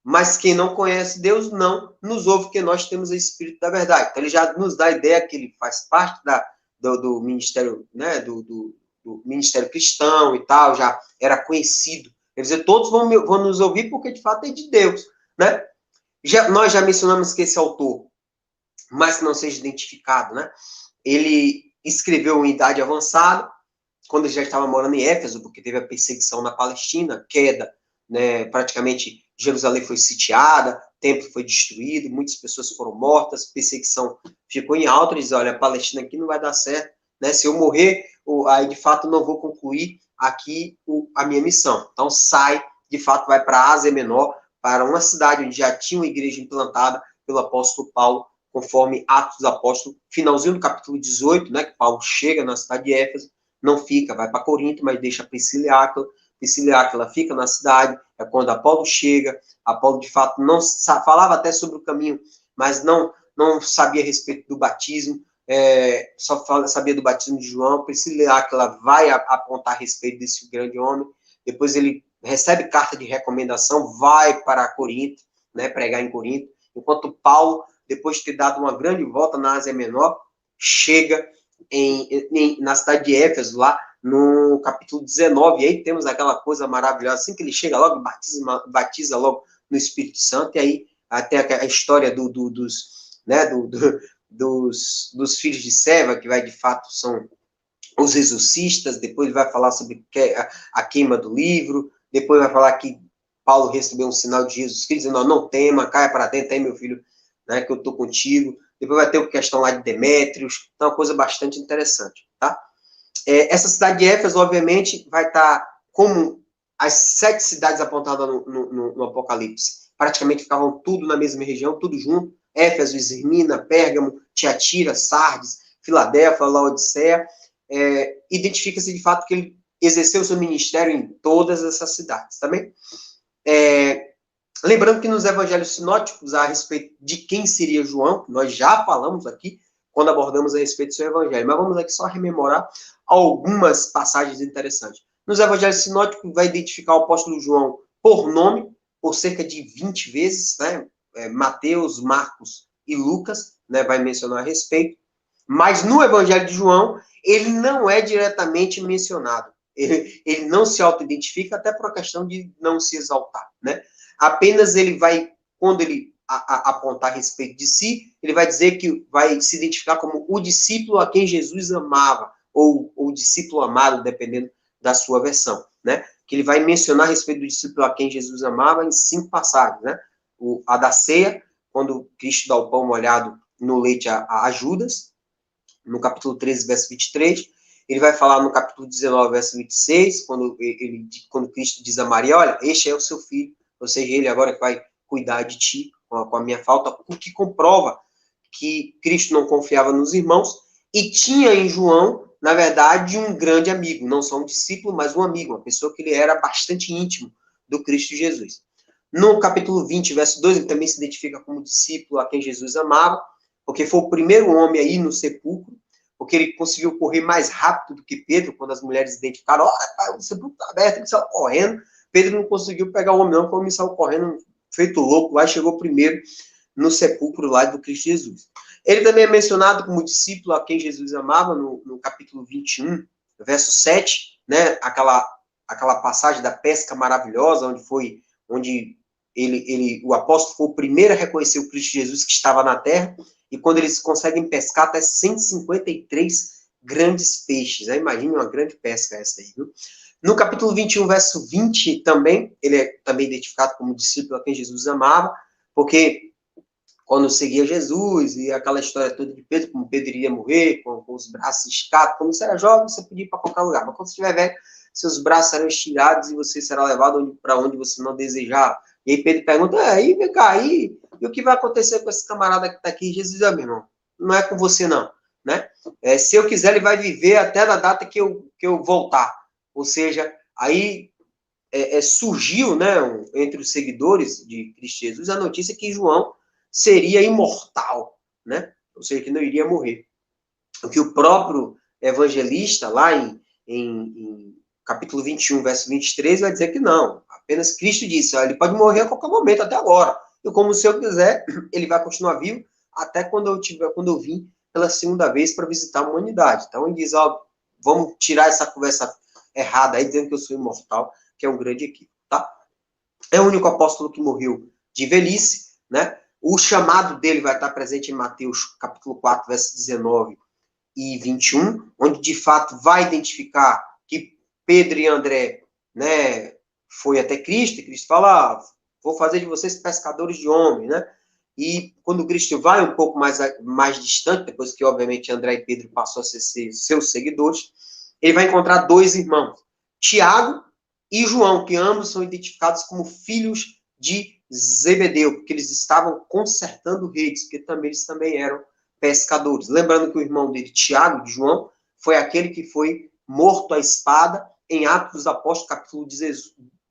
Mas quem não conhece Deus não nos ouve, porque nós temos o Espírito da verdade. Então, ele já nos dá a ideia que ele faz parte do ministério, né, do ministério cristão e tal, já era conhecido. Quer dizer, todos vão nos ouvir porque, de fato, é de Deus. Né? Nós já mencionamos que esse autor, mas que não seja identificado, né, ele escreveu em idade avançada, quando ele já estava morando em Éfeso, porque teve a perseguição na Palestina, queda, né, praticamente Jerusalém foi sitiada, o templo foi destruído, muitas pessoas foram mortas, perseguição ficou em alta, ele diz, olha, a Palestina aqui não vai dar certo, né, se eu morrer, aí de fato não vou concluir aqui a minha missão. Então sai, de fato vai para a Ásia Menor, para uma cidade onde já tinha uma igreja implantada pelo apóstolo Paulo, conforme Atos dos Apóstolos, finalzinho do capítulo 18, né, que Paulo chega na cidade de Éfeso, não fica, vai para Corinto, mas deixa Priscila e Áquila. Priscila e Áquila fica na cidade, é quando Apolo chega. Apolo, de fato, não falava até sobre o caminho, mas não sabia a respeito do batismo, só sabia do batismo de João. Priscila e Áquila vai apontar a respeito desse grande homem. Depois ele recebe carta de recomendação, vai para Corinto, né, pregar em Corinto, enquanto Paulo, depois de ter dado uma grande volta na Ásia Menor, chega na cidade de Éfeso, lá no capítulo 19, e aí temos aquela coisa maravilhosa, assim que ele chega logo, batiza logo no Espírito Santo, e aí até a história dos filhos de Seva, que vai de fato são os exorcistas, depois ele vai falar sobre a queima do livro, depois vai falar que Paulo recebeu um sinal de Jesus Cristo, dizendo, não tema, caia para dentro aí, meu filho, né, que eu estou contigo. Depois vai ter a questão lá de Demétrios, então é uma coisa bastante interessante, tá? Essa cidade de Éfeso, obviamente, vai estar como as 7 cidades apontadas no Apocalipse. Praticamente ficavam tudo na mesma região, tudo junto. Éfeso, Esmirna, Pérgamo, Tiatira, Sardes, Filadélfia, Laodiceia. Identifica-se de fato que ele exerceu seu ministério em todas essas cidades, também. Lembrando que nos evangelhos sinóticos, a respeito de quem seria João, nós já falamos aqui, quando abordamos a respeito do seu evangelho, mas vamos aqui só rememorar algumas passagens interessantes. Nos evangelhos sinóticos, vai identificar o apóstolo João por nome, por cerca de 20 vezes, né? Mateus, Marcos e Lucas, né? Vai mencionar a respeito. Mas no evangelho de João, ele não é diretamente mencionado. Ele não se auto-identifica, até por uma questão de não se exaltar, né? Apenas ele vai, quando ele apontar a respeito de si, ele vai dizer que vai se identificar como o discípulo a quem Jesus amava, ou o discípulo amado, dependendo da sua versão, né? Que ele vai mencionar a respeito do discípulo a quem Jesus amava em 5 passagens, né? A da ceia, quando Cristo dá o pão molhado no leite a Judas, no capítulo 13, verso 23, ele vai falar no capítulo 19, verso 26, quando Cristo diz a Maria, olha, este é o seu filho, ou seja, ele agora vai cuidar de ti com a minha falta, o que comprova que Cristo não confiava nos irmãos e tinha em João, na verdade, um grande amigo, não só um discípulo, mas um amigo, uma pessoa que ele era bastante íntimo do Cristo Jesus. No capítulo 20, verso 2, ele também se identifica como discípulo a quem Jesus amava, porque foi o primeiro homem a ir no sepulcro, porque ele conseguiu correr mais rápido do que Pedro, quando as mulheres identificaram, o sepulcro está aberto, ele saiu correndo. Pedro não conseguiu pegar o homem, não, porque o homem saiu correndo, feito louco, lá chegou primeiro no sepulcro lá do Cristo Jesus. Ele também é mencionado como discípulo a quem Jesus amava, no capítulo 21, verso 7, né, aquela passagem da pesca maravilhosa, onde o apóstolo foi o primeiro a reconhecer o Cristo Jesus que estava na terra, e quando eles conseguem pescar até 153 grandes peixes. Imagine uma grande pesca essa aí, viu? No capítulo 21, verso 20, também, ele é também identificado como discípulo a quem Jesus amava, porque quando seguia Jesus, e aquela história toda de Pedro, como Pedro iria morrer, com os braços esticados, quando você era jovem, você podia ir para qualquer lugar, mas quando você estiver velho, seus braços serão estirados e você será levado para onde você não desejava. E aí Pedro pergunta, aí, vem cá, e o que vai acontecer com esse camarada que está aqui? Jesus diz, meu irmão, não é com você não, né? Se eu quiser, ele vai viver até a data que eu voltar. Ou seja, aí surgiu, né, entre os seguidores de Cristo Jesus, a notícia que João seria imortal, né? Ou seja, que não iria morrer. O que o próprio evangelista, lá em capítulo 21, verso 23, vai dizer que não. Apenas Cristo disse, ele pode morrer a qualquer momento, até agora. E como se eu quiser, ele vai continuar vivo até quando eu vim pela segunda vez para visitar a humanidade. Então ele diz, vamos tirar essa conversa errada aí, dizendo que eu sou imortal, que é um grande equívoco, tá? É o único apóstolo que morreu de velhice, né? O chamado dele vai estar presente em Mateus, capítulo 4, versos 19 e 21, onde, de fato, vai identificar que Pedro e André, né, foi até Cristo, e Cristo fala, vou fazer de vocês pescadores de homens, né? E quando Cristo vai um pouco mais distante, depois que, obviamente, André e Pedro passou a ser seus seguidores, ele vai encontrar dois irmãos, Tiago e João, que ambos são identificados como filhos de Zebedeu, porque eles estavam consertando redes, porque eles também eram pescadores. Lembrando que o irmão dele, Tiago, de João, foi aquele que foi morto à espada em Atos dos Apóstolos, capítulo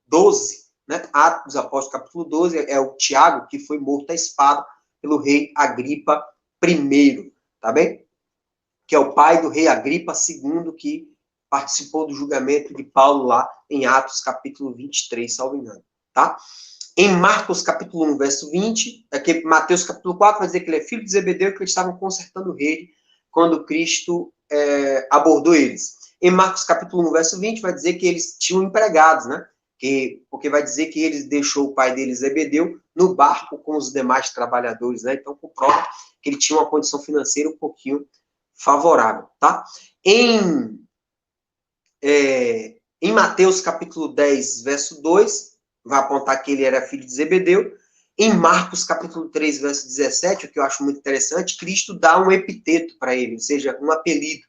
12. Né? Atos dos Apóstolos, capítulo 12, é o Tiago que foi morto à espada pelo rei Agripa I, tá bem? Que é o pai do rei Agripa II, que participou do julgamento de Paulo lá em Atos, capítulo 23, salvo engano, tá? Em Marcos, capítulo 1, verso 20, aqui, Mateus, capítulo 4, vai dizer que ele é filho de Zebedeu, que eles estavam consertando rede quando Cristo abordou eles. Em Marcos, capítulo 1, verso 20, vai dizer que eles tinham empregados, né? Porque vai dizer que eles deixou o pai deles, Zebedeu, no barco com os demais trabalhadores, né? Então, comprova que ele tinha uma condição financeira um pouquinho favorável, tá? Em Mateus, capítulo 10, verso 2, vai apontar que ele era filho de Zebedeu. Em Marcos, capítulo 3, verso 17, o que eu acho muito interessante, Cristo dá um epiteto para ele, ou seja, um apelido,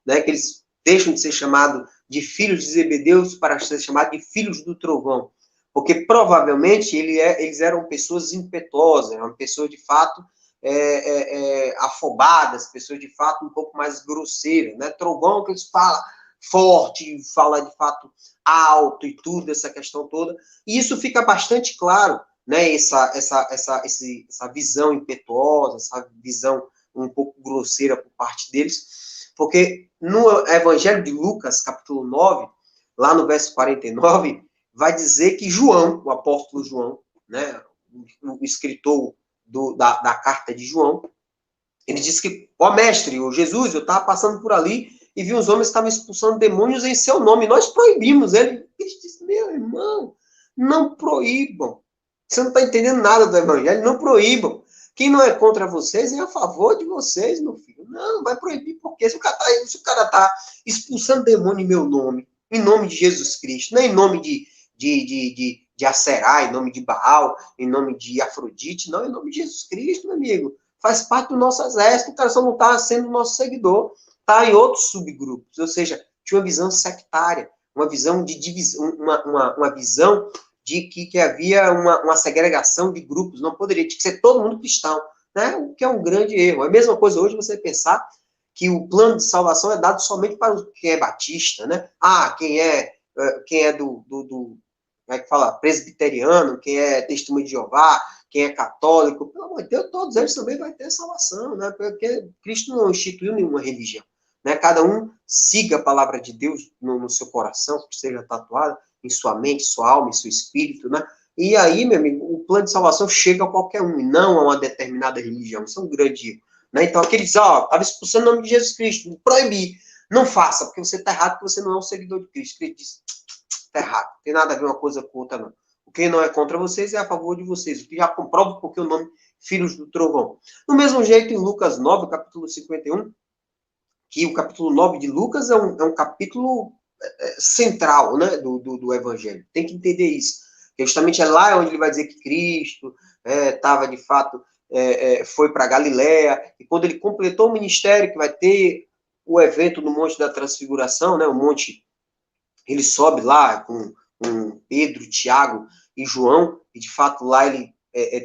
né, que eles deixam de ser chamados de filhos de Zebedeu para ser chamados de filhos do trovão, porque provavelmente eles eram pessoas impetuosas, eram pessoas de fato afobadas, pessoas de fato um pouco mais grosseiras, né? Trovão que eles falam forte, fala de fato alto e tudo, essa questão toda, e isso fica bastante claro, né, essa visão impetuosa, essa visão um pouco grosseira por parte deles, porque no Evangelho de Lucas, capítulo 9, lá no verso 49, vai dizer que João, o apóstolo João, né, o escritor da carta de João, ele disse que, mestre, o Jesus, eu estava passando por ali e vi uns homens que estavam expulsando demônios em seu nome. Nós proibimos ele. Ele disse, meu irmão, não proíbam. Você não está entendendo nada do evangelho, não proíbam. Quem não é contra vocês é a favor de vocês, meu filho. Não, vai proibir porque se o cara está expulsando demônio em meu nome, em nome de Jesus Cristo, não em nome de Aserá, em nome de Baal, em nome de Afrodite, não, em nome de Jesus Cristo, meu amigo. Faz parte do nosso exército, o cara só não está sendo nosso seguidor, está em outros subgrupos, ou seja, tinha uma visão sectária, uma visão de divisão, uma visão de que havia uma segregação de grupos, não poderia, tinha que ser todo mundo cristão, né? O que é um grande erro. É a mesma coisa hoje você pensar que o plano de salvação é dado somente para quem é batista, né? Quem é do como é que fala, presbiteriano, quem é testemunho de Jeová, quem é católico, pelo amor de Deus, todos eles também vão ter salvação, né? Porque Cristo não instituiu nenhuma religião, né? Cada um siga a palavra de Deus no seu coração, que seja tatuada em sua mente, sua alma, em seu espírito, né? E aí, meu amigo, o plano de salvação chega a qualquer um, e não a uma determinada religião. Isso é um grande erro, né? Então, aqueles, estava expulsando o nome de Jesus Cristo, proibir. Não faça, porque você está errado, porque você não é um seguidor de Cristo. Ele diz, está errado, não tem nada a ver uma coisa com outra, não. O que não é contra vocês é a favor de vocês. O que já comprova porque o nome Filhos do Trovão. Do mesmo jeito, em Lucas 9, capítulo 51, que o capítulo 9 de Lucas é um capítulo central, né, do evangelho. Tem que entender isso. Porque justamente é lá onde ele vai dizer que Cristo estava, de fato, foi para Galiléia, e quando ele completou o ministério, que vai ter o evento no Monte da Transfiguração, né, o monte, ele sobe lá com Pedro, Tiago e João, e de fato lá ele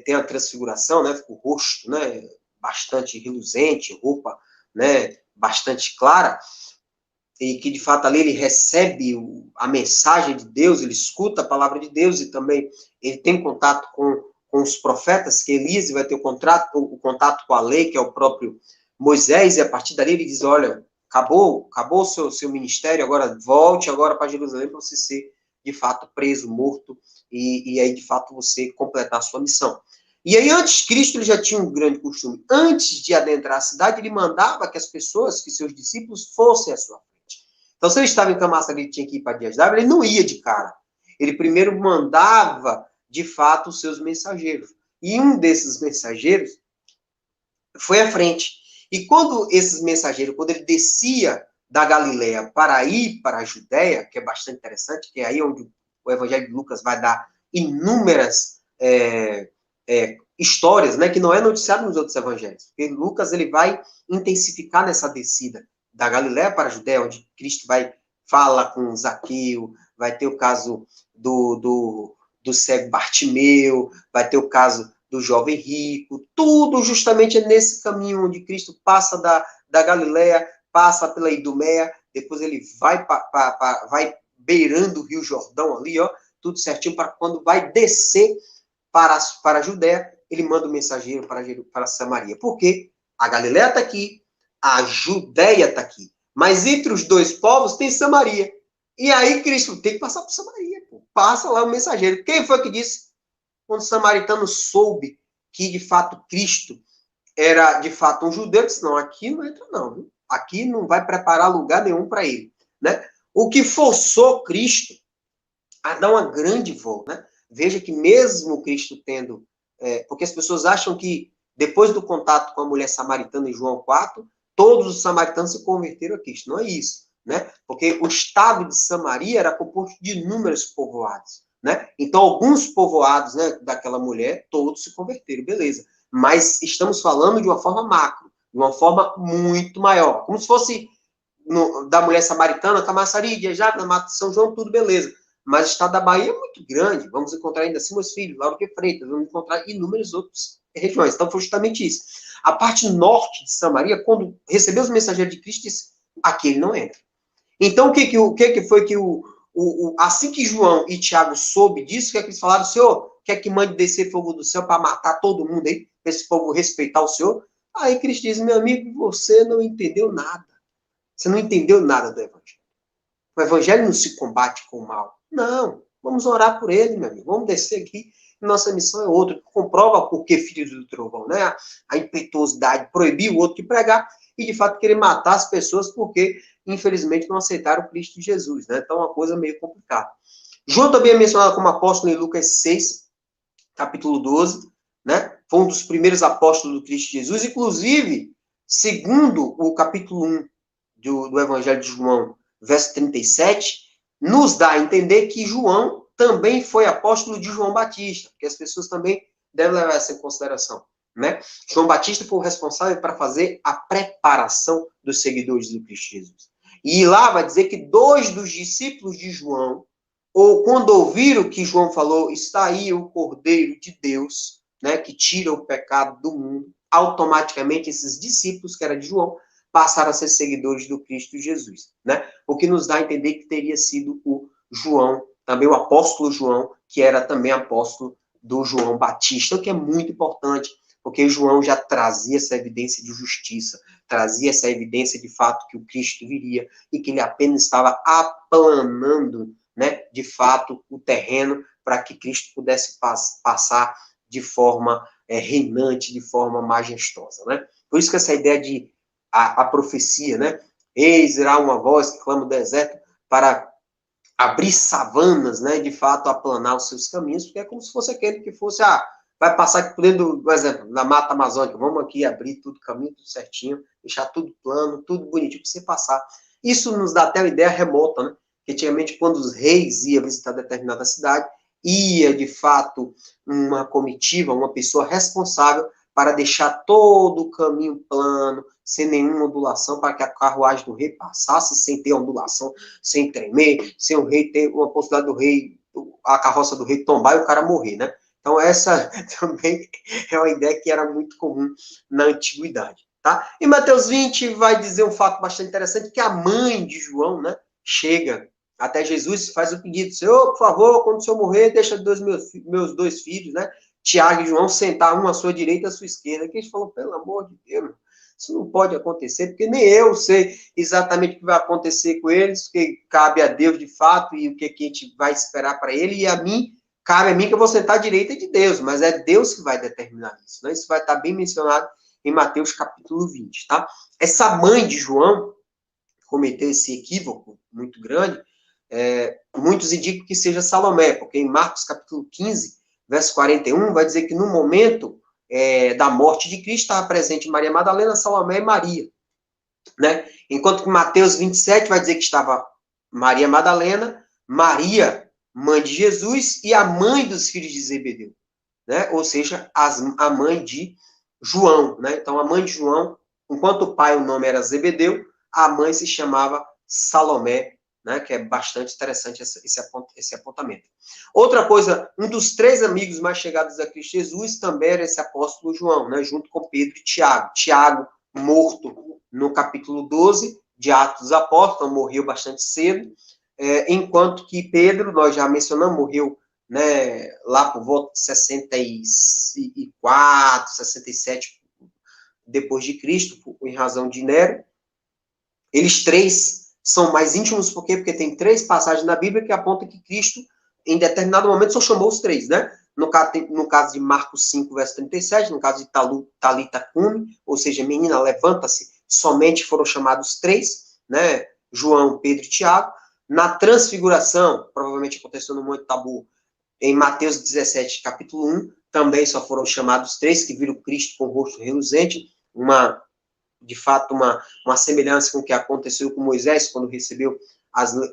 tem a transfiguração, né, fica o rosto, né, bastante reluzente, roupa, né, bastante clara, e que de fato ali ele recebe a mensagem de Deus, ele escuta a palavra de Deus e também ele tem contato com os profetas, que Elias vai ter o contato com a lei, que é o próprio Moisés, e a partir dali ele diz, olha, acabou o seu ministério, agora volte agora para Jerusalém para você ser, de fato, preso, morto, e aí, de fato, você completar a sua missão. E aí, antes de Cristo, ele já tinha um grande costume. Antes de adentrar a cidade, ele mandava que as pessoas, que seus discípulos, fossem à sua frente. Então, se ele estava em Camaçari, ele tinha que ir para Dias d'Ávila, ele não ia de cara. Ele primeiro mandava, de fato, os seus mensageiros. E um desses mensageiros foi à frente. E quando esses mensageiros, quando ele descia da Galiléia para ir para a Judéia, que é bastante interessante, que é aí onde o Evangelho de Lucas vai dar inúmeras histórias, né, que não é noticiado nos outros evangelhos. Porque Lucas ele vai intensificar nessa descida da Galiléia para a Judéia, onde Cristo fala com Zaqueu, vai ter o caso do cego Bartimeu, vai ter o caso do jovem rico, tudo justamente é nesse caminho onde Cristo passa da Galiléia, passa pela Idumeia, depois ele vai beirando o Rio Jordão ali, ó, tudo certinho, para quando vai descer para a Judéia, ele manda o mensageiro para Samaria. Por quê? A Galiléia está aqui, a Judéia está aqui. Mas entre os dois povos tem Samaria. E aí Cristo tem que passar por Samaria. Pô. Passa lá o mensageiro. Quem foi que disse? Quando o samaritano soube que, de fato, Cristo era, de fato, um judeu, disse, não, aqui não entra não. Viu? Aqui não vai preparar lugar nenhum para ele. Né? O que forçou Cristo a dar uma grande volta, né? Veja que mesmo Cristo tendo... porque as pessoas acham que depois do contato com a mulher samaritana em João 4, todos os samaritanos se converteram a Cristo. Não é isso, né? Porque o estado de Samaria era composto de inúmeros povoados, né? Então, alguns povoados, né, daquela mulher, todos se converteram, beleza. Mas estamos falando de uma forma macro, de uma forma muito maior. Como se fosse da mulher samaritana, Camaçari, Diajara, Mata São João, tudo beleza. Mas o estado da Bahia é muito grande. Vamos encontrar ainda Simões Filho, Lauro de Freitas, vamos encontrar inúmeras outras regiões. Então, foi justamente isso. A parte norte de Samaria, quando recebeu os mensageiros de Cristo, disse, aqui ele não entra. Então, o que foi que assim que João e Tiago soube disso, o que é que eles falaram? Senhor, quer que mande descer fogo do céu para matar todo mundo aí, para esse povo respeitar o Senhor? Aí Cristo diz, meu amigo, você não entendeu nada. Você não entendeu nada do Evangelho. O Evangelho não se combate com o mal. Não. Vamos orar por ele, meu amigo. Vamos descer aqui. Nossa missão é outra. Comprova por que filhos do trovão, né? A impetuosidade, proibir o outro de pregar e, de fato, querer matar as pessoas porque, infelizmente, não aceitaram o Cristo de Jesus, né? Então, é uma coisa meio complicada. João também é mencionado como apóstolo em Lucas 6, capítulo 12, né? Foi um dos primeiros apóstolos do Cristo Jesus. Inclusive, segundo o capítulo 1 do Evangelho de João, verso 37, nos dá a entender que João também foi apóstolo de João Batista, que as pessoas também devem levar essa em consideração, né? João Batista foi o responsável para fazer a preparação dos seguidores do Cristo Jesus. E lá vai dizer que 2 dos discípulos de João, ou quando ouviram que João falou, está aí o Cordeiro de Deus, né, que tira o pecado do mundo, automaticamente esses discípulos, que era de João, passaram a ser seguidores do Cristo Jesus, né? O que nos dá a entender que teria sido o João, também o apóstolo João, que era também apóstolo do João Batista, o que é muito importante, porque João já trazia essa evidência de justiça, trazia essa evidência de fato que o Cristo viria e que ele apenas estava aplanando, né, de fato, o terreno para que Cristo pudesse passar de forma reinante, de forma majestosa, né? Por isso que essa ideia de a profecia, né? Eis irá uma voz que clama o deserto para abrir savanas, né? De fato, aplanar os seus caminhos, porque é como se fosse aquele que fosse, vai passar aqui por dentro, por exemplo, na Mata Amazônica, vamos aqui abrir tudo, caminho tudo certinho, deixar tudo plano, tudo bonitinho para você passar. Isso nos dá até uma ideia remota, né? que antigamente, quando os reis iam visitar determinada cidade, ia, de fato, uma comitiva, uma pessoa responsável para deixar todo o caminho plano, sem nenhuma ondulação, para que a carruagem do rei passasse sem ter ondulação, sem tremer, sem o rei ter uma possibilidade do rei, a carroça do rei tombar e o cara morrer, né? Então, essa também é uma ideia que era muito comum na antiguidade, tá? E Mateus 20 vai dizer um fato bastante interessante, que a mãe de João, né, chega até Jesus e faz o pedido: Senhor, por favor, quando o Senhor morrer, deixa meus dois filhos, né, Tiago e João, sentar um à sua direita e à sua esquerda. Que eles falam: pelo amor de Deus, isso não pode acontecer, porque nem eu sei exatamente o que vai acontecer com eles, porque cabe a Deus de fato e o que a gente vai esperar para ele, e a mim, cabe a mim que eu vou sentar à direita de Deus, mas é Deus que vai determinar isso, né? Isso vai estar bem mencionado em Mateus capítulo 20, tá? Essa mãe de João cometeu esse equívoco muito grande, muitos indicam que seja Salomé, porque em Marcos capítulo 15, verso 41, vai dizer que no momento da morte de Cristo estava presente Maria Madalena, Salomé e Maria, né? Enquanto que Mateus 27 vai dizer que estava Maria Madalena, Maria, mãe de Jesus, e a mãe dos filhos de Zebedeu, né? Ou seja, a mãe de João, né? Então, a mãe de João, enquanto o pai, o nome era Zebedeu, a mãe se chamava Salomé, né? Que é bastante interessante esse apontamento. Outra coisa, um dos três amigos mais chegados a Cristo Jesus também era esse apóstolo João, né? Junto com Pedro e Tiago. Tiago, morto no capítulo 12 de Atos dos Apóstolos, morreu bastante cedo, enquanto que Pedro, nós já mencionamos, morreu, né, lá por volta de 64, 67 depois de Cristo, em razão de Nero. Eles três são mais íntimos, por quê? Porque tem três passagens na Bíblia que apontam que Cristo, em determinado momento, só chamou os três, né? No caso de Marcos 5, verso 37, no caso de Talita Cumi, ou seja, menina, levanta-se, somente foram chamados três, né? João, Pedro e Tiago. Na transfiguração, provavelmente aconteceu no Monte Tabor, em Mateus 17, capítulo 1, também só foram chamados três, que viram Cristo com o rosto reluzente, de fato, uma semelhança com o que aconteceu com Moisés, quando recebeu,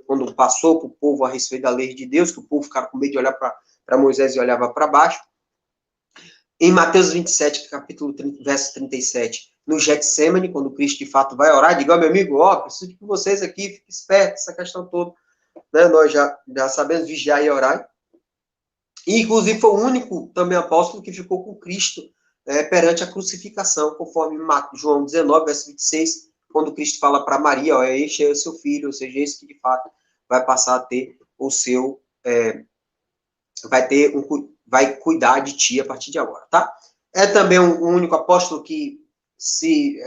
quando passou para o povo a respeito da lei de Deus, que o povo ficava com medo de olhar para Moisés e olhava para baixo. Em Mateus 27, capítulo 30, verso 37, no Getsemane, quando Cristo de fato vai orar, diga: meu amigo, preciso que vocês aqui fiquem espertos, essa questão toda, né? Nós já sabemos vigiar e orar. E, inclusive, foi o único também apóstolo que ficou com Cristo perante a crucificação, conforme João 19, verso 26, quando Cristo fala para Maria: este é o seu filho, ou seja, esse que de fato vai passar a ter o seu, vai cuidar de ti a partir de agora, tá? É também o único apóstolo que se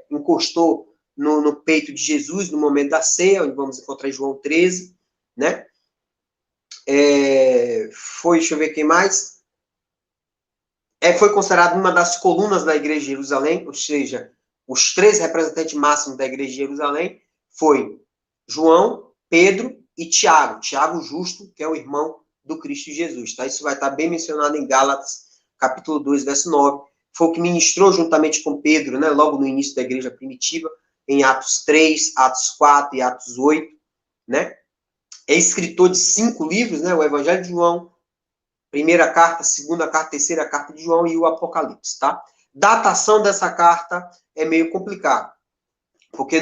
encostou no peito de Jesus no momento da ceia, onde vamos encontrar em João 13, né? Deixa eu ver quem mais. Foi considerado uma das colunas da igreja de Jerusalém, ou seja, os três representantes máximos da igreja de Jerusalém foi João, Pedro e Tiago. Tiago justo, que é o irmão do Cristo Jesus, tá? Isso vai estar bem mencionado em Gálatas, capítulo 2, verso 9. Foi o que ministrou juntamente com Pedro, né, logo no início da igreja primitiva, em Atos 3, Atos 4 e Atos 8, né? É escritor de 5 livros, né? O Evangelho de João, primeira carta, segunda carta, terceira carta de João e o Apocalipse, tá? Datação dessa carta é meio complicado, porque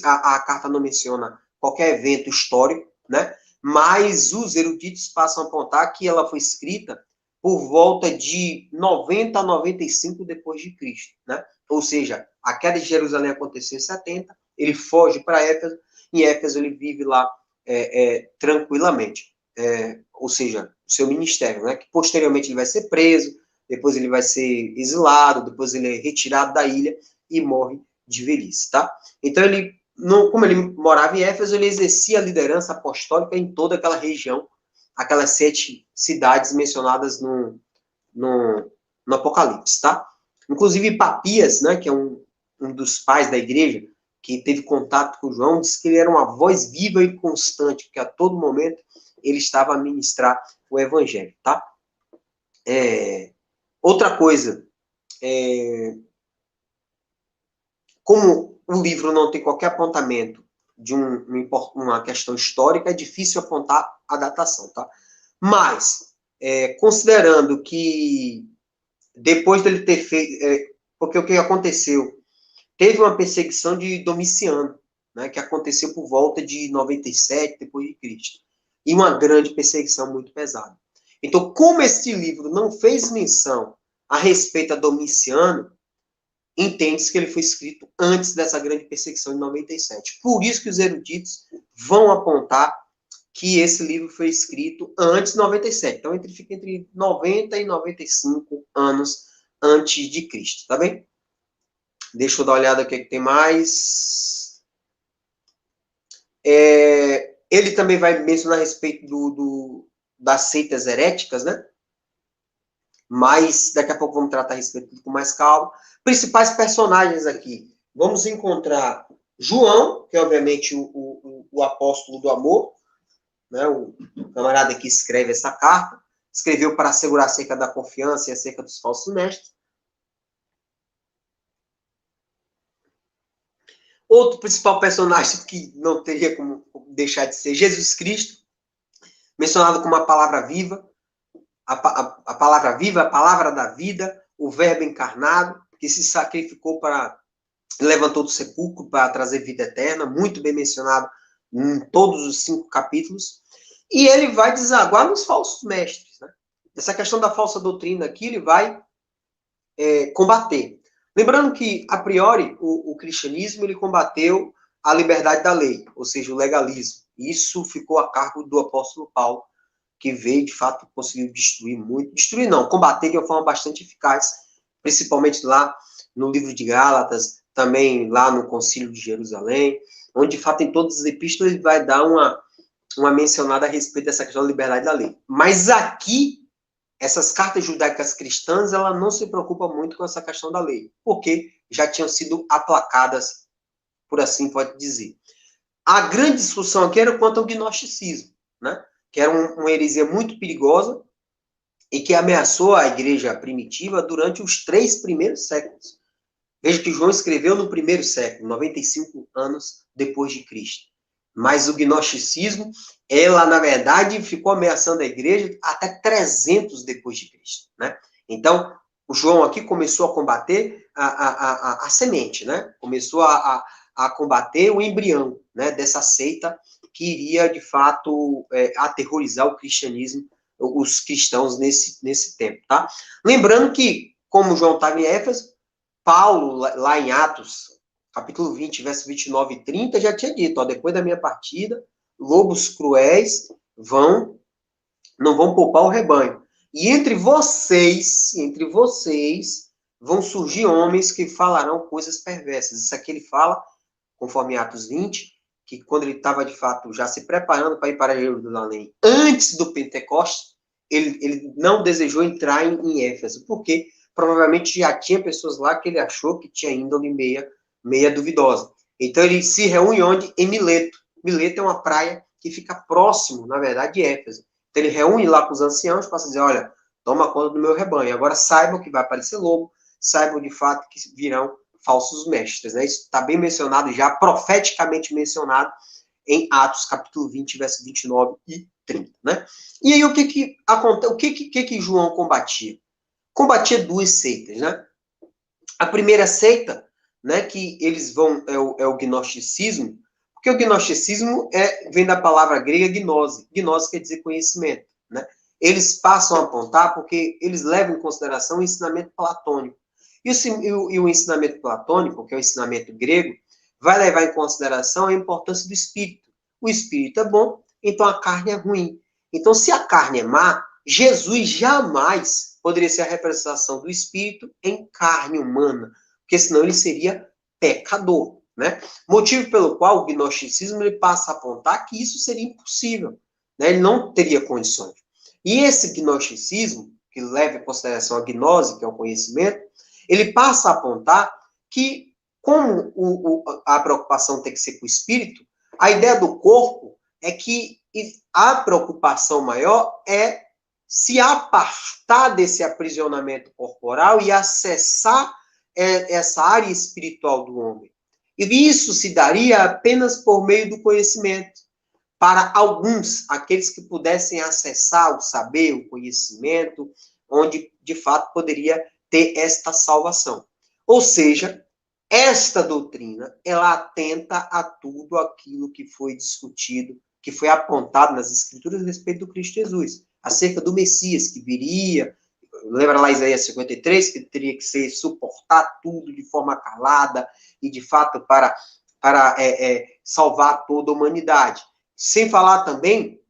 a carta não menciona qualquer evento histórico, né? Mas os eruditos passam a apontar que ela foi escrita por volta de 90 a 95 depois de Cristo, né? Ou seja, a queda de Jerusalém aconteceu em 70, ele foge para Éfeso, em Éfeso ele vive lá tranquilamente. Ou seja, o seu ministério, né? Que posteriormente ele vai ser preso, depois ele vai ser exilado, depois ele é retirado da ilha e morre de velhice, tá? Então, como ele morava em Éfeso, ele exercia a liderança apostólica em toda aquela região, aquelas 7 cidades mencionadas no Apocalipse, tá? Inclusive, Papias, né, que é um dos pais da igreja, que teve contato com João, disse que ele era uma voz viva e constante, porque a todo momento ele estava a ministrar o evangelho, tá? Outra coisa, como o livro não tem qualquer apontamento de uma questão histórica, é difícil apontar a datação, tá? Mas, considerando que depois dele ter feito... porque o que aconteceu? Teve uma perseguição de Domiciano, né, que aconteceu por volta de 97 depois de Cristo. E uma grande perseguição muito pesada. Então, como este livro não fez menção a respeito a Domiciano, entende-se que ele foi escrito antes dessa grande perseguição de 97. Por isso que os eruditos vão apontar que esse livro foi escrito antes de 97. Então, fica entre 90 e 95 anos antes de Cristo, tá bem? Deixa eu dar uma olhada aqui que tem mais. Ele também vai mencionar a respeito das seitas heréticas, né? Mas daqui a pouco vamos tratar a respeito com mais calma. Principais personagens aqui. Vamos encontrar João, que é obviamente o apóstolo do amor, né? O camarada que escreve essa carta. Escreveu para assegurar acerca da confiança e acerca dos falsos mestres. Outro principal personagem que não teria como deixar de ser Jesus Cristo, mencionado como a palavra viva, a palavra viva, a palavra da vida, o verbo encarnado, que se sacrificou levantou do sepulcro para trazer vida eterna, muito bem mencionado em todos os 5 capítulos, e ele vai desaguar nos falsos mestres, né? Essa questão da falsa doutrina aqui, ele vai combater. Lembrando que, a priori, o cristianismo ele combateu a liberdade da lei, ou seja, o legalismo. Isso ficou a cargo do apóstolo Paulo, que veio, de fato, conseguiu destruir muito. Destruir não, combater de uma forma bastante eficaz, principalmente lá no livro de Gálatas, também lá no Concílio de Jerusalém, onde, de fato, em todas as epístolas ele vai dar uma mencionada a respeito dessa questão da liberdade da lei. Mas aqui, essas cartas judaicas cristãs, ela não se preocupa muito com essa questão da lei, porque já tinham sido aplacadas, por assim pode dizer. A grande discussão aqui era quanto ao gnosticismo, né? Que era uma heresia muito perigosa e que ameaçou a igreja primitiva durante os 3 primeiros séculos. Veja que João escreveu no primeiro século, 95 anos depois de Cristo. Mas o gnosticismo, ela, na verdade, ficou ameaçando a igreja até 300 depois de Cristo, né? Então, o João aqui começou a combater a semente, né? Começou a combater o embrião, né, dessa seita que iria, de fato, aterrorizar o cristianismo, os cristãos nesse tempo, tá? Lembrando que, como João estava em Éfeso, Paulo, lá em Atos, capítulo 20, verso 29 e 30, já tinha dito, ó, depois da minha partida, lobos cruéis não vão poupar o rebanho. E entre vocês, vão surgir homens que falarão coisas perversas. Isso aqui ele fala, conforme Atos 20, que quando ele estava, de fato, já se preparando para ir para Jerusalém, antes do Pentecostes, ele não desejou entrar em Éfeso, porque provavelmente já tinha pessoas lá que ele achou que tinha índole meia duvidosa. Então ele se reúne onde? Em Mileto. Mileto é uma praia que fica próximo, na verdade, de Éfeso. Então ele reúne lá com os anciãos para dizer, olha, toma conta do meu rebanho. Agora saibam que vai aparecer lobo, saibam de fato que virão falsos mestres, né? Isso está bem mencionado já, profeticamente mencionado em Atos, capítulo 20, verso 29 e 30, né? E aí, o que acontece? O que João combatia? Combatia 2 seitas, né? A primeira seita, né, que eles vão, é o gnosticismo, porque o gnosticismo vem da palavra grega gnose. Gnose quer dizer conhecimento, né? Eles passam a apontar porque eles levam em consideração o ensinamento platônico. E o ensinamento platônico, que é o ensinamento grego, vai levar em consideração a importância do espírito. O espírito é bom, então a carne é ruim. Então, se a carne é má, Jesus jamais poderia ser a representação do espírito em carne humana, porque senão ele seria pecador, né? Motivo pelo qual o gnosticismo ele passa a apontar que isso seria impossível, né? Ele não teria condições. E esse gnosticismo, que leva em consideração a gnose, que é o conhecimento, ele passa a apontar que, como a preocupação tem que ser com o espírito, a ideia do corpo é que a preocupação maior é se apartar desse aprisionamento corporal e acessar essa área espiritual do homem. E isso se daria apenas por meio do conhecimento. Para alguns, aqueles que pudessem acessar o saber, o conhecimento, onde de fato poderia ter esta salvação. Ou seja, esta doutrina, ela atenta a tudo aquilo que foi discutido, que foi apontado nas Escrituras a respeito do Cristo Jesus, acerca do Messias que viria. Lembra lá Isaías 53, que teria que ser suportar tudo de forma calada e, de fato, para salvar toda a humanidade. Sem falar também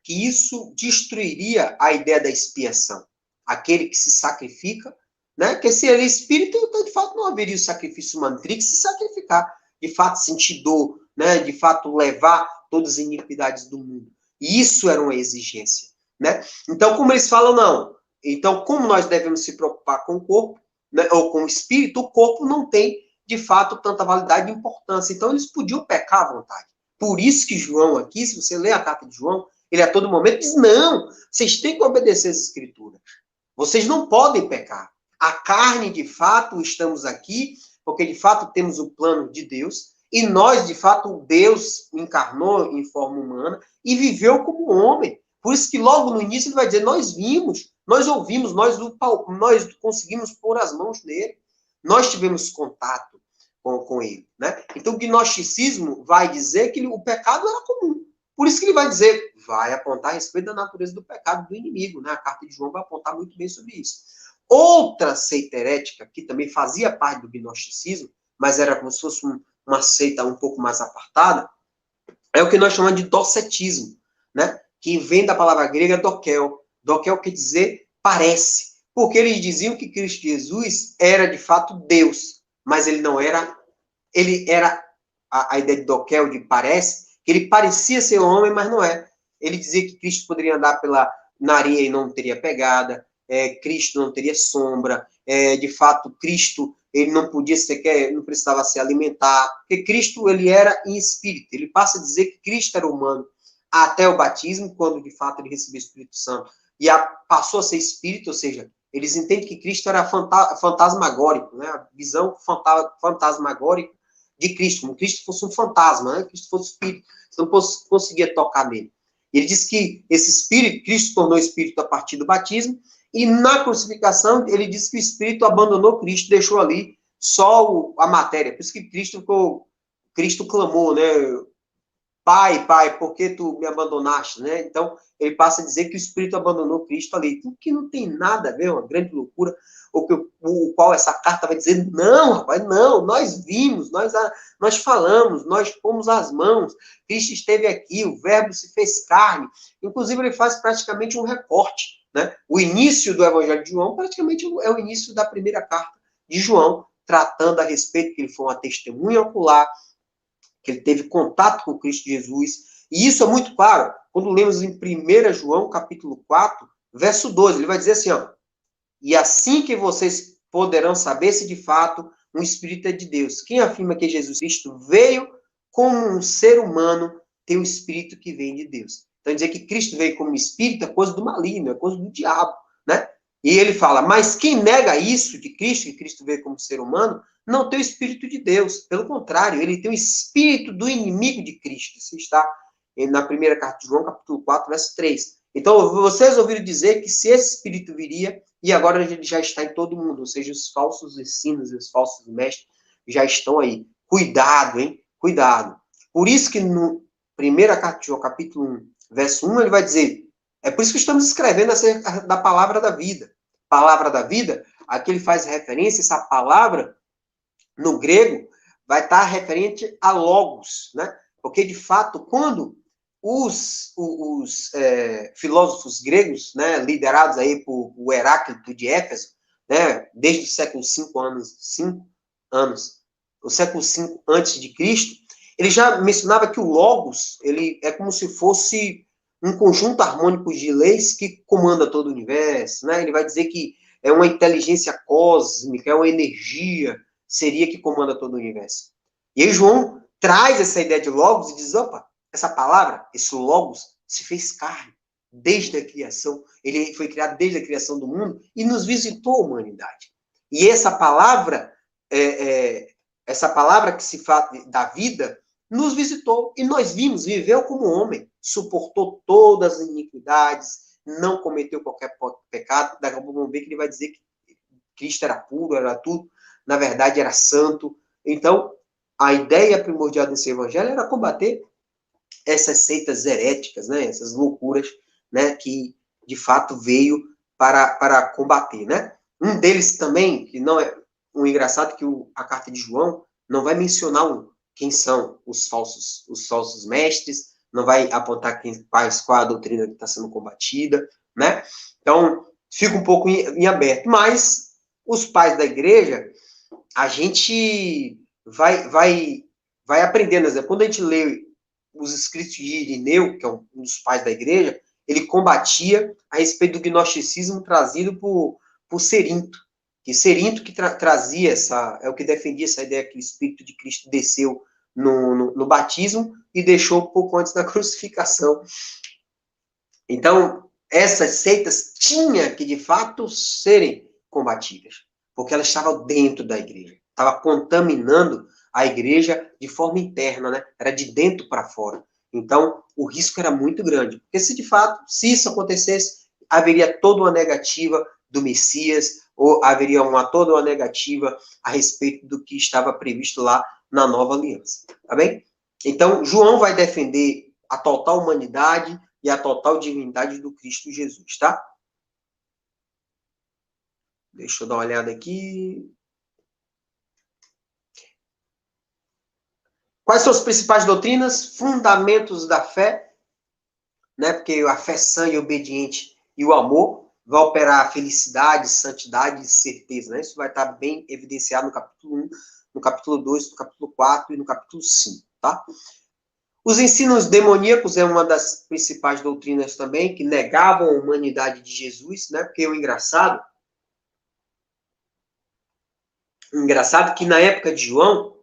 que isso destruiria a ideia da expiação. Aquele que se sacrifica, né? Que se ele é espírito, então, de fato, não haveria o sacrifício humano. Teria que se sacrificar. De fato, sentir dor, né? De fato, levar todas as iniquidades do mundo. E isso era uma exigência, né? Então, como eles falam, não. Então, como nós devemos se preocupar com o corpo, né? Ou com o espírito, o corpo não tem, de fato, tanta validade e importância. Então, eles podiam pecar à vontade. Por isso que João aqui, se você lê a carta de João, ele a todo momento diz, não, vocês têm que obedecer as escrituras. Vocês não podem pecar. A carne, de fato, estamos aqui, porque, de fato, temos o plano de Deus, e nós, de fato, Deus encarnou em forma humana e viveu como homem. Por isso que logo no início ele vai dizer, nós vimos, nós ouvimos, nós conseguimos pôr as mãos nele, nós tivemos contato com ele, né? Então, o gnosticismo vai dizer que o pecado era comum. Por isso que ele vai dizer, vai apontar a respeito da natureza do pecado do inimigo, né? A carta de João vai apontar muito bem sobre isso. Outra seita herética, que também fazia parte do gnosticismo, mas era como se fosse uma seita um pouco mais apartada, é o que nós chamamos de docetismo, né? Que vem da palavra grega dokel. Dokel quer dizer parece. Porque eles diziam que Cristo Jesus era, de fato, Deus, mas ele não era. Ele era, a ideia de dokel, de parece, que ele parecia ser homem, mas não é. Ele dizia que Cristo poderia andar na areia e não teria pegada, Cristo não teria sombra, de fato, Cristo ele não podia sequer, não precisava se alimentar, porque Cristo ele era em espírito. Ele passa a dizer que Cristo era humano até o batismo, quando de fato ele recebeu o Espírito Santo, e passou a ser espírito, ou seja, eles entendem que Cristo era fantasmagórico, né? A visão fantasmagórica de Cristo, como Cristo fosse um fantasma, né? Cristo fosse espírito, você não conseguia tocar nele. Ele diz que esse espírito, Cristo tornou espírito a partir do batismo, e na crucificação, ele diz que o espírito abandonou Cristo, deixou ali só a matéria. Por isso que Cristo clamou, né? Pai, Pai, por que tu me abandonaste, né? Então, ele passa a dizer que o espírito abandonou Cristo ali. O que não tem nada a ver, uma grande loucura, o qual essa carta vai dizer, não, rapaz, não, nós vimos, nós falamos, nós pomos as mãos, Cristo esteve aqui, o verbo se fez carne. Inclusive, ele faz praticamente um recorte, né? O início do Evangelho de João praticamente é o início da primeira carta de João, tratando a respeito que ele foi uma testemunha ocular, que ele teve contato com Cristo Jesus. E isso é muito claro quando lemos em 1 João, capítulo 4, verso 12. Ele vai dizer assim, ó, e assim que vocês poderão saber se de fato um Espírito é de Deus. Quem afirma que Jesus Cristo veio como um ser humano, tem um Espírito que vem de Deus. Então, dizer que Cristo veio como Espírito é coisa do maligno, é coisa do diabo, né? E ele fala, mas quem nega isso de Cristo, que Cristo veio como ser humano, não tem o Espírito de Deus. Pelo contrário, ele tem o Espírito do inimigo de Cristo. Isso está na primeira carta de João, capítulo 4, verso 3. Então, vocês ouviram dizer que se esse Espírito viria, e agora ele já está em todo mundo, ou seja, os falsos ensinos, os falsos mestres já estão aí. Cuidado, hein? Cuidado. Por isso que no primeira carta de João, capítulo 1, verso 1, ele vai dizer, é por isso que estamos escrevendo acerca da palavra da vida. Palavra da vida, aqui ele faz referência, essa palavra, no grego, vai estar referente a logos, né? Porque, de fato, quando os filósofos gregos, né, liderados aí por Heráclito de Éfeso, né, desde o século 5 anos, o século 5 antes de Cristo, ele já mencionava que o logos, ele é como se fosse um conjunto harmônico de leis que comanda todo o universo, né? Ele vai dizer que é uma inteligência cósmica, é uma energia, seria que comanda todo o universo. E aí João traz essa ideia de logos e diz, opa, essa palavra, esse logos, se fez carne desde a criação, ele foi criado desde a criação do mundo e nos visitou a humanidade. E essa palavra, essa palavra que se fala da vida, nos visitou e nós vimos, viveu como homem, suportou todas as iniquidades, não cometeu qualquer pecado. Daqui a pouco vamos ver que ele vai dizer que Cristo era puro, era tudo, na verdade era santo. Então, a ideia primordial desse evangelho era combater essas seitas heréticas, né, essas loucuras, né, que de fato veio para combater, né? Um deles também, que não é um engraçado, que a carta de João não vai mencionar quem são os falsos mestres, não vai apontar qual a doutrina que está sendo combatida, né? Então, fica um pouco em aberto. Mas os pais da igreja, a gente vai aprendendo. Quando a gente lê os escritos de Irineu, que é um dos pais da igreja, ele combatia a respeito do gnosticismo trazido por Cerinto. Que Cerinto que trazia é o que defendia essa ideia que o Espírito de Cristo desceu no batismo e deixou pouco antes da crucificação. Então, essas seitas tinham que, de fato, serem combatidas, porque elas estavam dentro da igreja, estava contaminando a igreja de forma interna, né? Era de dentro para fora. Então, o risco era muito grande, porque se de fato, se isso acontecesse, haveria toda uma negativa do Messias, ou haveria toda uma negativa a respeito do que estava previsto lá na nova aliança, tá bem? Então, João vai defender a total humanidade e a total divindade do Cristo Jesus, tá? Deixa eu dar uma olhada aqui. Quais são as principais doutrinas? Fundamentos da fé, né? Porque a fé sã e obediente e o amor vai operar a felicidade, santidade e certeza, né? Isso vai estar bem evidenciado no capítulo 1, no capítulo 2, no capítulo 4 e no capítulo 5, tá? Os ensinos demoníacos é uma das principais doutrinas também, que negavam a humanidade de Jesus, né? Porque o engraçado que na época de João,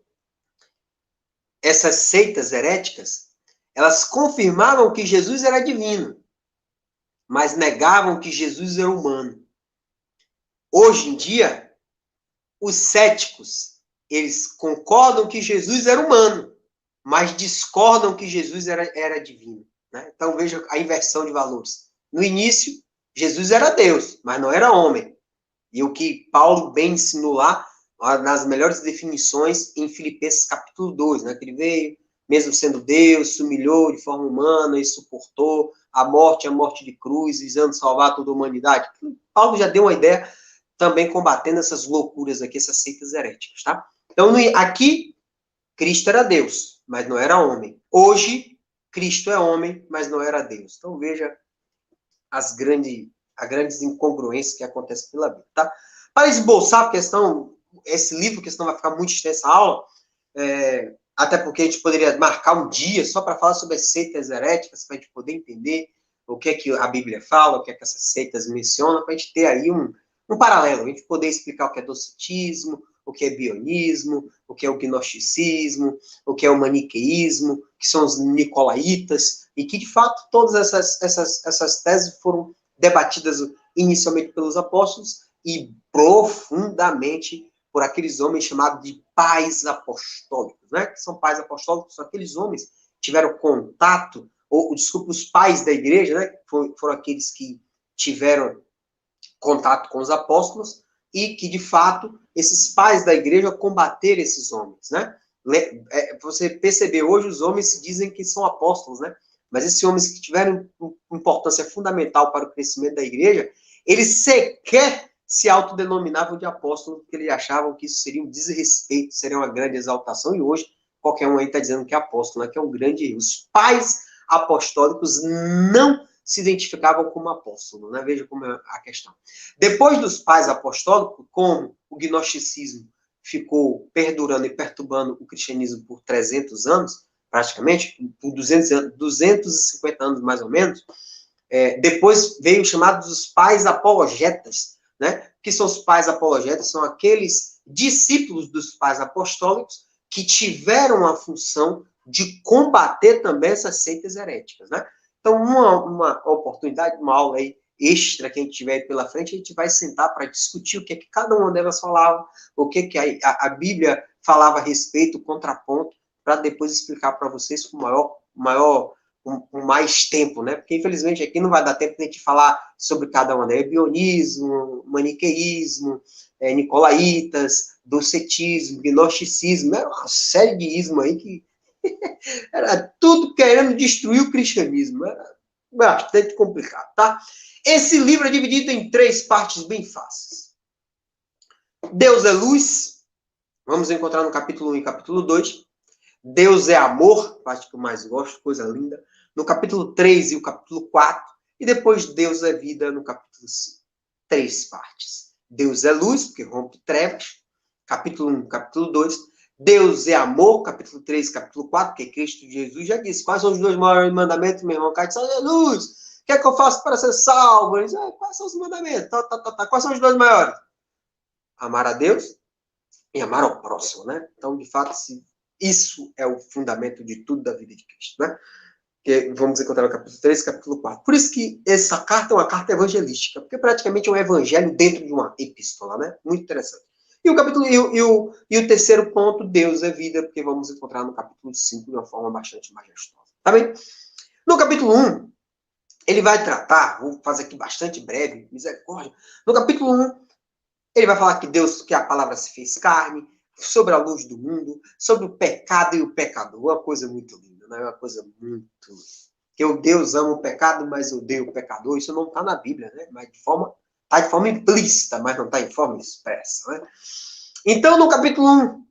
essas seitas heréticas, elas confirmavam que Jesus era divino, mas negavam que Jesus era humano. Hoje em dia, os céticos, eles concordam que Jesus era humano, mas discordam que Jesus era divino. Né? Então, veja a inversão de valores. No início, Jesus era Deus, mas não era homem. E o que Paulo bem ensinou lá, nas melhores definições, em Filipenses capítulo 2, né? Que ele veio, mesmo sendo Deus, se humilhou de forma humana e suportou a morte de cruz, visando salvar toda a humanidade. Paulo já deu uma ideia também combatendo essas loucuras aqui, essas seitas heréticas, tá? Então, aqui, Cristo era Deus, mas não era homem. Hoje, Cristo é homem, mas não era Deus. Então, veja as grandes incongruências que acontecem pela Bíblia, tá? Para esboçar a questão, esse livro, que senão vai ficar muito extensa a aula, até porque a gente poderia marcar um dia só para falar sobre as seitas heréticas, para a gente poder entender o que é que a Bíblia fala, o que é que essas seitas mencionam, para a gente ter aí um paralelo, a gente poder explicar o que é docetismo, o que é bionismo, o que é o gnosticismo, o que é o maniqueísmo, que são os nicolaítas, e que, de fato, todas essas teses foram debatidas inicialmente pelos apóstolos e profundamente por aqueles homens chamados de pais apostólicos, né? Que são pais apostólicos, são aqueles homens que tiveram contato, desculpa, os pais da igreja, né? Foram aqueles que tiveram contato com os apóstolos e que, de fato, esses pais da igreja combateram esses homens, né? Você percebeu, hoje os homens se dizem que são apóstolos, né? Mas esses homens que tiveram importância fundamental para o crescimento da igreja, eles sequer se autodenominavam de apóstolos, porque eles achavam que isso seria um desrespeito, seria uma grande exaltação, e hoje qualquer um aí está dizendo que é apóstolo, né? Que é um grande erro. Os pais apostólicos não se identificavam como apóstolo, né? Veja como é a questão. Depois dos pais apostólicos, como o gnosticismo ficou perdurando e perturbando o cristianismo por 300 anos, praticamente, por 250 anos mais ou menos, depois veio o chamado dos pais apologetas, né? Que são os pais apologetas? São aqueles discípulos dos pais apostólicos que tiveram a função de combater também essas seitas heréticas, né? Então, uma oportunidade, uma aula aí extra que a gente tiver pela frente, a gente vai sentar para discutir o que é que cada uma delas falava, o que é que a Bíblia falava a respeito, contraponto, para depois explicar para vocês com mais tempo, né? Porque, infelizmente, aqui não vai dar tempo de a gente falar sobre cada uma, né? Bionismo, maniqueísmo, nicolaítas, docetismo, gnosticismo, era uma série de ismos aí que era tudo querendo destruir o cristianismo. Era bastante complicado, tá? Esse livro é dividido em 3 partes bem fáceis. Deus é luz, vamos encontrar no capítulo 1 e capítulo 2. Deus é amor, parte que eu mais gosto, coisa linda. No capítulo 3 e o capítulo 4. E depois Deus é vida no capítulo 5. 3 partes. Deus é luz, porque rompe trevas. Capítulo 1, capítulo 2. Deus é amor, capítulo 3, capítulo 4, porque Cristo Jesus já disse. Quais são os 2 maiores mandamentos, meu irmão? Cai de luz. O que é que eu faço para ser salvo? Ele diz, quais são os mandamentos? Quais são os 2 maiores? Amar a Deus e amar ao próximo, né? Então, de fato, isso é o fundamento de tudo da vida de Cristo, né? Que vamos encontrar no capítulo 3 e capítulo 4. Por isso que essa carta é uma carta evangelística, porque praticamente é um evangelho dentro de uma epístola, né? Muito interessante. E o capítulo e o terceiro ponto, Deus é vida, porque vamos encontrar no capítulo 5 de uma forma bastante majestosa. Tá bem? No capítulo 1, ele vai tratar, vou fazer aqui bastante breve, misericórdia. No capítulo 1, ele vai falar que Deus, que a palavra se fez carne, sobre a luz do mundo, sobre o pecado e o pecador. Uma coisa muito linda, né? Uma coisa muito... Que o Deus ama o pecado, mas odeia o pecador. Isso não está na Bíblia, né? Mas está de forma implícita, mas não está em forma expressa, né? Então, no capítulo 1,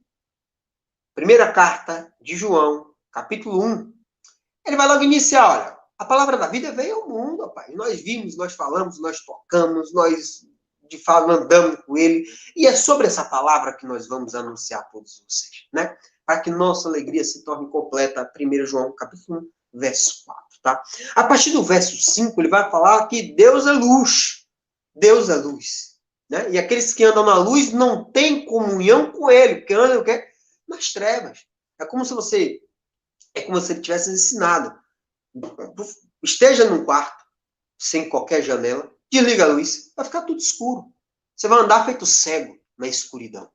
primeira carta de João, capítulo 1, ele vai logo iniciar, olha, a palavra da vida veio ao mundo, rapaz. Nós vimos, nós falamos, nós tocamos, nós de fato andamos com ele. E é sobre essa palavra que nós vamos anunciar a todos vocês, né? Para que nossa alegria se torne completa. 1 João, capítulo 1, verso 4, tá? A partir do verso 5, ele vai falar que Deus é luz. Deus é luz, né? E aqueles que andam na luz não têm comunhão com ele, porque andam o quê? Nas trevas. É como se você tivesse ensinado. Esteja num quarto, sem qualquer janela, desliga a luz, vai ficar tudo escuro. Você vai andar feito cego na escuridão.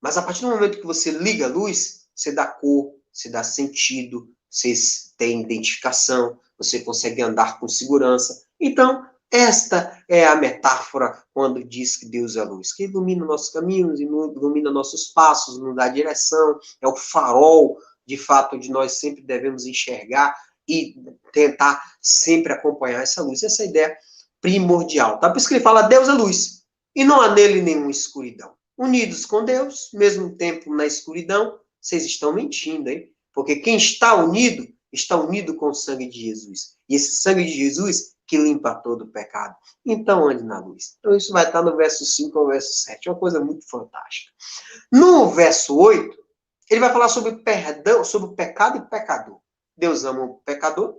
Mas a partir do momento que você liga a luz, você dá cor, você dá sentido, você tem identificação, você consegue andar com segurança. Então, esta é a metáfora quando diz que Deus é luz, que ilumina nossos caminhos, ilumina nossos passos, nos dá direção, é o farol, de fato, onde nós sempre devemos enxergar e tentar sempre acompanhar essa luz. Essa é a ideia primordial, tá? Por isso que ele fala, Deus é luz, e não há nele nenhuma escuridão. Unidos com Deus, mesmo tempo na escuridão, vocês estão mentindo, hein? Porque quem está unido com o sangue de Jesus. E esse sangue de Jesus que limpa todo o pecado. Então ande na luz. Então isso vai estar no verso 5 ao verso 7. É uma coisa muito fantástica. No verso 8, ele vai falar sobre perdão, sobre o pecado e pecador. Deus ama o pecador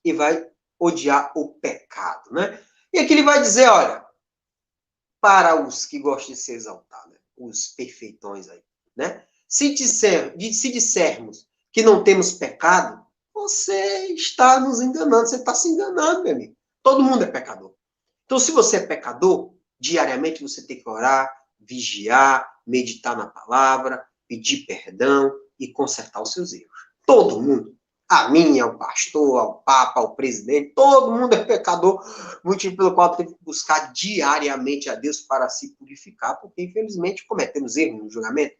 e vai odiar o pecado, né? E aqui ele vai dizer, olha, para os que gostam de se exaltar, né? Os perfeitões aí, né? Se dissermos que não temos pecado, você está nos enganando, você está se enganando, meu amigo. Todo mundo é pecador. Então, se você é pecador, diariamente você tem que orar, vigiar, meditar na palavra, pedir perdão e consertar os seus erros. Todo mundo. A mim, ao pastor, ao papa, ao presidente, todo mundo é pecador, motivo pelo qual tem que buscar diariamente a Deus para se purificar, porque infelizmente cometemos erros no julgamento,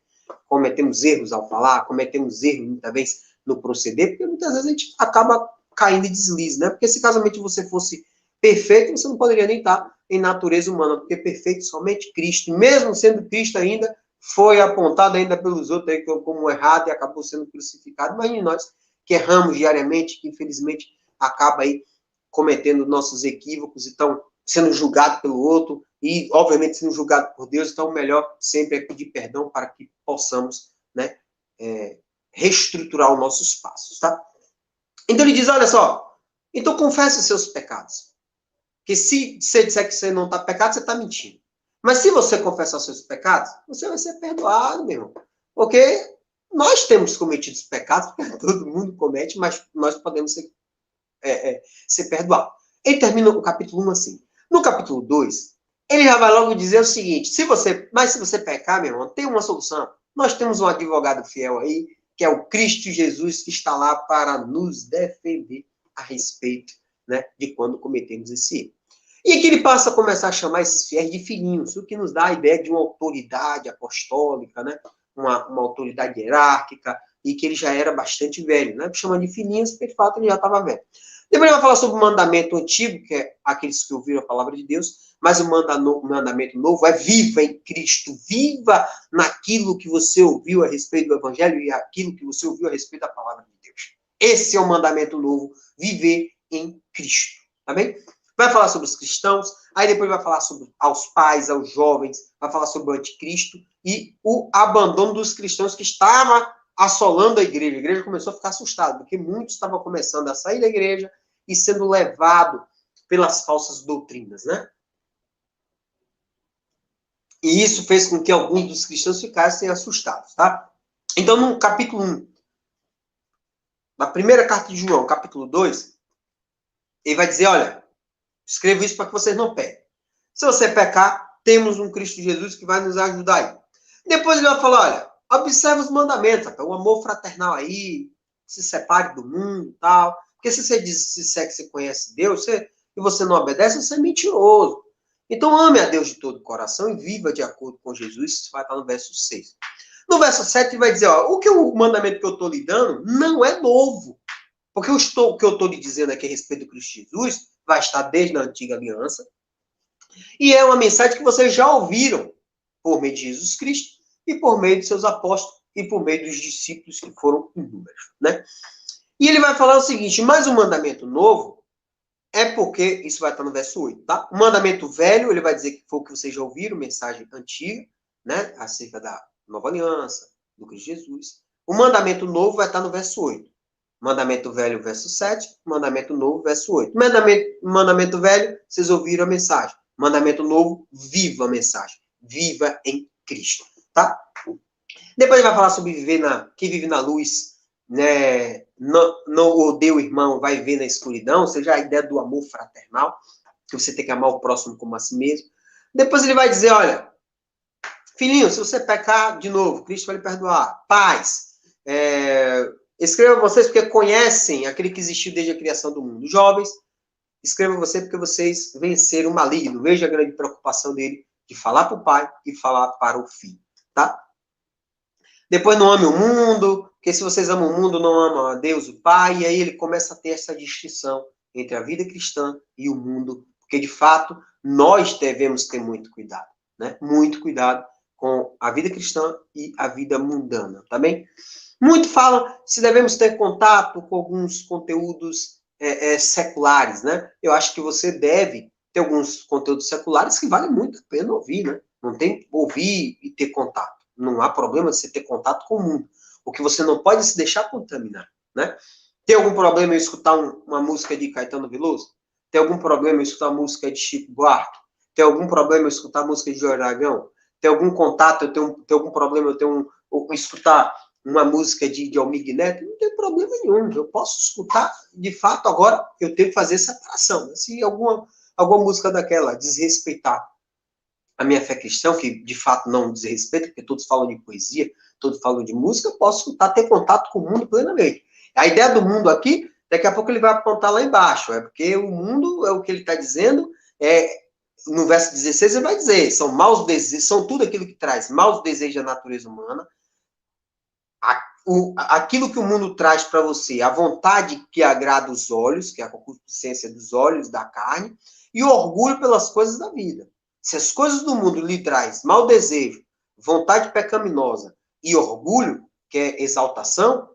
cometemos erros ao falar, cometemos erros muitas vezes no proceder, porque muitas vezes a gente acaba caindo em deslize, né? Porque se casamento você fosse perfeito, você não poderia nem estar em natureza humana, porque perfeito somente Cristo, e mesmo sendo Cristo ainda, foi apontado ainda pelos outros aí como errado e acabou sendo crucificado. Imagine nós, que erramos diariamente, que infelizmente acaba aí cometendo nossos equívocos, então sendo julgado pelo outro e, obviamente, sendo julgado por Deus. Então, o melhor sempre é pedir perdão para que possamos, né, reestruturar os nossos passos, tá? Então, ele diz, olha só, então confesse os seus pecados. Porque se você disser que você não está pecado, você está mentindo. Mas se você confessar os seus pecados, você vai ser perdoado, meu irmão. Porque nós temos cometido pecados, porque todo mundo comete, mas nós podemos ser perdoados. Ele termina o capítulo 1 assim. No capítulo 2, ele já vai logo dizer o seguinte, se você pecar, meu irmão, tem uma solução. Nós temos um advogado fiel aí, que é o Cristo Jesus, que está lá para nos defender a respeito, né, de quando cometemos esse erro. E aqui ele passa a começar a chamar esses fiéis de filhinhos, o que nos dá a ideia de uma autoridade apostólica, né, uma autoridade hierárquica, e que ele já era bastante velho, né, chamando de filhinhos, porque de fato ele já estava velho. Depois ele vai falar sobre o mandamento antigo, que é aqueles que ouviram a palavra de Deus, mas o mandamento novo é viva em Cristo, viva naquilo que você ouviu a respeito do Evangelho e aquilo que você ouviu a respeito da palavra de Deus. Esse é o mandamento novo, viver em Cristo, tá bem? Vai falar sobre os cristãos, aí depois vai falar sobre aos pais, aos jovens, vai falar sobre o anticristo e o abandono dos cristãos que estava assolando a igreja. A igreja começou a ficar assustada, porque muitos estavam começando a sair da igreja e sendo levado pelas falsas doutrinas, né? E isso fez com que alguns dos cristãos ficassem assustados, tá? Então, no capítulo 1, na primeira carta de João, capítulo 2, ele vai dizer, olha, escrevo isso para que vocês não pequem. Se você pecar, temos um Cristo Jesus que vai nos ajudar aí. Depois ele vai falar, olha, observe os mandamentos, o amor fraternal aí, se separe do mundo e tal. Porque se você disser que você conhece Deus e você não obedece, você é mentiroso. Então ame a Deus de todo o coração e viva de acordo com Jesus. Isso vai estar no verso 6. No verso 7 ele vai dizer, ó, o mandamento que eu estou lhe dando não é novo. Porque o que eu estou lhe dizendo aqui a respeito do Cristo Jesus vai estar desde a antiga aliança. E é uma mensagem que vocês já ouviram por meio de Jesus Cristo e por meio de seus apóstolos e por meio dos discípulos que foram inúmeros, né? E ele vai falar o seguinte, mas o mandamento novo é porque, isso vai estar no verso 8, tá? O mandamento velho, ele vai dizer que foi o que vocês já ouviram, mensagem antiga, né? Acerca da nova aliança, do Cristo Jesus. O mandamento novo vai estar no verso 8. Mandamento velho, verso 7. Mandamento novo, verso 8. Mandamento velho, vocês ouviram a mensagem. Mandamento novo, viva a mensagem. Viva em Cristo, tá? Depois ele vai falar sobre quem vive na luz, né? Não odeia o irmão, vai viver na escuridão, ou seja, a ideia do amor fraternal, que você tem que amar o próximo como a si mesmo. Depois ele vai dizer, olha, filhinho, se você pecar de novo, Cristo vai lhe perdoar. Pais, escreva vocês porque conhecem aquele que existiu desde a criação do mundo. Jovens, escreva você porque vocês venceram o maligno. Veja a grande preocupação dele de falar para o pai e falar para o filho, tá? Depois não ame o mundo, porque se vocês amam o mundo, não amam a Deus, o Pai, e aí ele começa a ter essa distinção entre a vida cristã e o mundo, porque de fato nós devemos ter muito cuidado, né? Muito cuidado com a vida cristã e a vida mundana, tá bem? Muito falam se devemos ter contato com alguns conteúdos seculares, né? Eu acho que você deve ter alguns conteúdos seculares que vale muito a pena ouvir, né? Não tem que ouvir e ter contato. Não há problema de você ter contato com o mundo. O que você não pode é se deixar contaminar, né? Tem algum problema em escutar uma música de Caetano Veloso? Tem algum problema em escutar música de Chico Buarque? Tem algum problema em escutar música de Jorge Aragão? Tem algum contato, tem algum problema eu escutar uma música de Almir Neto? Não tem problema nenhum. Eu posso escutar, de fato, agora eu tenho que fazer separação. Se alguma música daquela desrespeitar a minha fé cristã, que de fato não diz respeito, porque todos falam de poesia, todos falam de música, eu posso escutar, ter contato com o mundo plenamente. A ideia do mundo aqui, daqui a pouco ele vai apontar lá embaixo, porque o mundo, é o que ele está dizendo, no verso 16 ele vai dizer, são maus desejos, são tudo aquilo que traz maus desejos da natureza humana, aquilo que o mundo traz para você, a vontade que agrada os olhos, que é a concupiscência dos olhos, da carne, e o orgulho pelas coisas da vida. Se as coisas do mundo lhe traz mau desejo, vontade pecaminosa e orgulho, que é exaltação,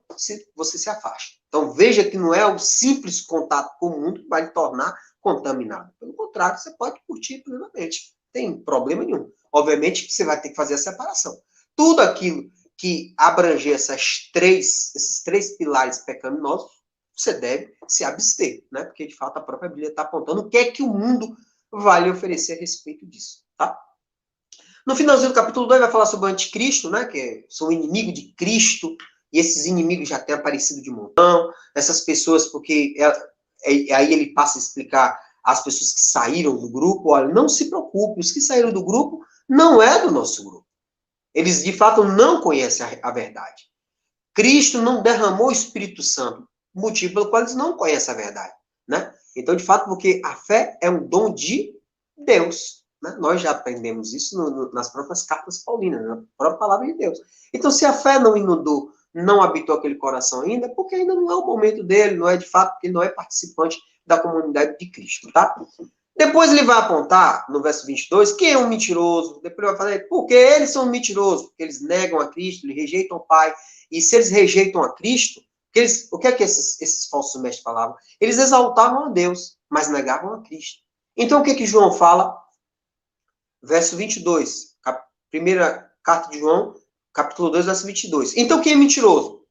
você se afasta. Então veja que não é o simples contato com o mundo que vai lhe tornar contaminado. Pelo contrário, você pode curtir plenamente. Não tem problema nenhum. Obviamente que você vai ter que fazer a separação. Tudo aquilo que abranger esses três pilares pecaminosos, você deve se abster, né? Porque de fato a própria Bíblia está apontando o que é que o mundo vai lhe oferecer a respeito disso, tá? No finalzinho do capítulo 2 vai falar sobre o anticristo, né? Que são inimigos de Cristo, e esses inimigos já têm aparecido de montão, essas pessoas, porque aí ele passa a explicar as pessoas que saíram do grupo, olha, não se preocupe, os que saíram do grupo não é do nosso grupo. Eles, de fato, não conhecem a verdade. Cristo não derramou o Espírito Santo, motivo pelo qual eles não conhecem a verdade, né? Então, de fato, porque a fé é um dom de Deus, né? Nós já aprendemos isso nas próprias cartas paulinas, na própria palavra de Deus. Então, se a fé não inundou, não habitou aquele coração ainda, porque ainda não é o momento dele, não é de fato, porque ele não é participante da comunidade de Cristo, tá? Depois ele vai apontar, no verso 22, quem é um mentiroso. Depois ele vai falar, porque eles são mentirosos, porque eles negam a Cristo, eles rejeitam o Pai. E se eles rejeitam a Cristo, o que é que esses falsos mestres falavam? Eles exaltavam a Deus, mas negavam a Cristo. Então, o que é que João fala? Verso 22, primeira carta de João, capítulo 2, verso 22. Então, quem é mentiroso?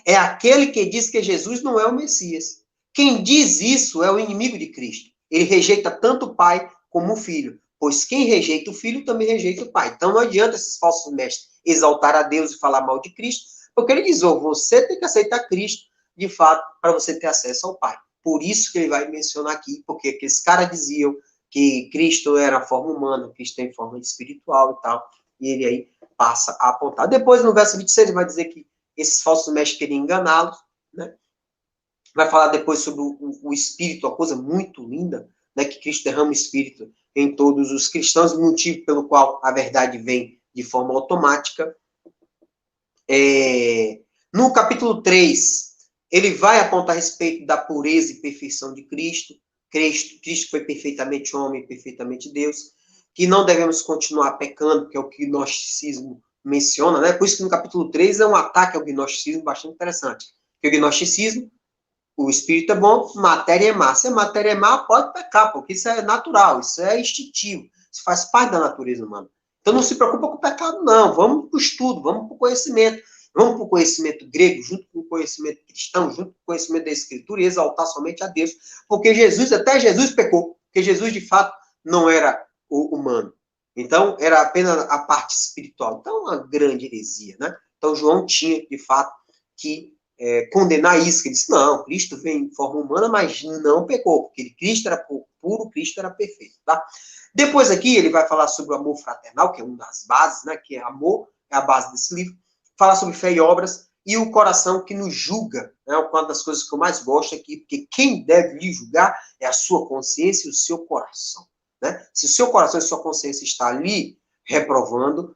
É aquele que diz que Jesus não é o Messias. Quem diz isso é o inimigo de Cristo. Ele rejeita tanto o Pai como o Filho. Pois quem rejeita o Filho também rejeita o Pai. Então não adianta esses falsos mestres exaltar a Deus e falar mal de Cristo, porque ele diz, você tem que aceitar Cristo, de fato, para você ter acesso ao Pai. Por isso que ele vai mencionar aqui, porque aqueles caras diziam que Cristo era a forma humana, Cristo tem forma espiritual e tal. E ele aí passa a apontar. Depois, no verso 26, ele vai dizer que esses falsos mestres queriam enganá-los, né? Vai falar depois sobre o Espírito, uma coisa muito linda, né? Que Cristo derrama o Espírito em todos os cristãos, motivo pelo qual a verdade vem de forma automática. No capítulo 3, ele vai apontar a respeito da pureza e perfeição de Cristo. Cristo foi perfeitamente homem, perfeitamente Deus, que não devemos continuar pecando, que é o que o gnosticismo menciona, né? Por isso que no capítulo 3 é um ataque ao gnosticismo bastante interessante. Porque o gnosticismo, o espírito é bom, matéria é má. Se a matéria é má, pode pecar, porque isso é natural, isso é instintivo, isso faz parte da natureza humana. Então não se preocupa com o pecado, não. Vamos para o estudo, vamos para o conhecimento. Vamos para o conhecimento grego, junto com o conhecimento cristão, junto com o conhecimento da Escritura, e exaltar somente a Deus. Porque até Jesus pecou, porque Jesus, de fato, não era o humano. Então, era apenas a parte espiritual. Então, uma grande heresia, né? Então, João tinha, de fato, que condenar isso, que ele disse, não, Cristo veio em forma humana, mas não pecou, porque Cristo era puro, Cristo era perfeito, tá? Depois aqui, ele vai falar sobre o amor fraternal, que é uma das bases, né? Que é amor, é a base desse livro. Falar sobre fé e obras, e o coração que nos julga, né? Uma das coisas que eu mais gosto aqui, porque quem deve lhe julgar é a sua consciência e o seu coração, né? Se o seu coração e sua consciência está ali reprovando,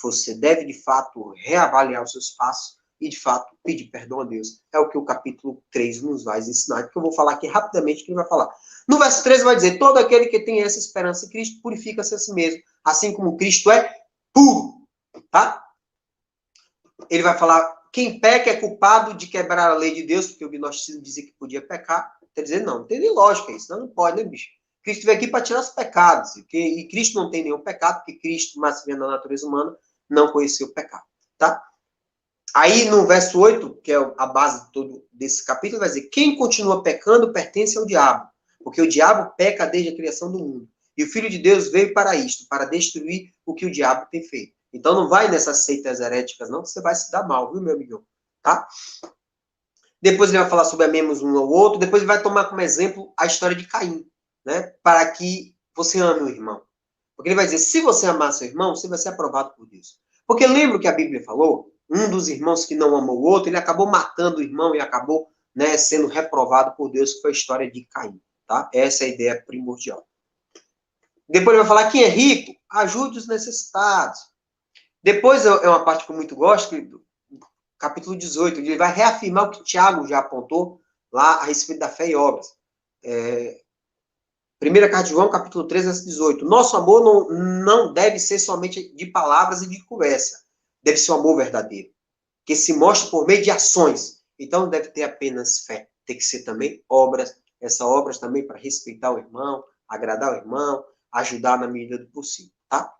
você deve, de fato, reavaliar os seus passos e, de fato, pedir perdão a Deus. É o que o capítulo 3 nos vai ensinar, que eu vou falar aqui rapidamente, que ele vai falar. No verso 13 vai dizer, todo aquele que tem essa esperança em Cristo purifica-se a si mesmo, assim como Cristo é puro, tá? Ele vai falar, quem peca é culpado de quebrar a lei de Deus, porque o gnosticismo dizia que podia pecar. Quer dizer, não tem nem lógica isso, não pode, né, bicho? Cristo veio aqui para tirar os pecados, e Cristo não tem nenhum pecado, porque Cristo, mas vendo a natureza humana, não conheceu o pecado, tá? Aí, no verso 8, que é a base de todo desse capítulo, vai dizer, quem continua pecando pertence ao diabo, porque o diabo peca desde a criação do mundo. E o Filho de Deus veio para isto, para destruir o que o diabo tem feito. Então, não vai nessas seitas heréticas, não, que você vai se dar mal, viu, meu amigão? Tá? Depois ele vai falar sobre amemos um ao outro, depois ele vai tomar como exemplo a história de Caim, né? Para que você ame o irmão. Porque ele vai dizer, se você amar seu irmão, você vai ser aprovado por Deus. Porque lembra o que a Bíblia falou? Um dos irmãos que não amou o outro, ele acabou matando o irmão e acabou, né, sendo reprovado por Deus, que foi a história de Caim. Tá? Essa é a ideia primordial. Depois ele vai falar, quem é rico, ajude os necessitados. Depois é uma parte que eu muito gosto, capítulo 18, ele vai reafirmar o que Tiago já apontou lá a respeito da fé e obras. Primeira carta de João, capítulo 3, verso 18. Nosso amor não deve ser somente de palavras e de conversa. Deve ser um amor verdadeiro, que se mostra por meio de ações. Então, não deve ter apenas fé. Tem que ser também obras. Essas obras também para respeitar o irmão, agradar o irmão, ajudar na medida do possível, tá?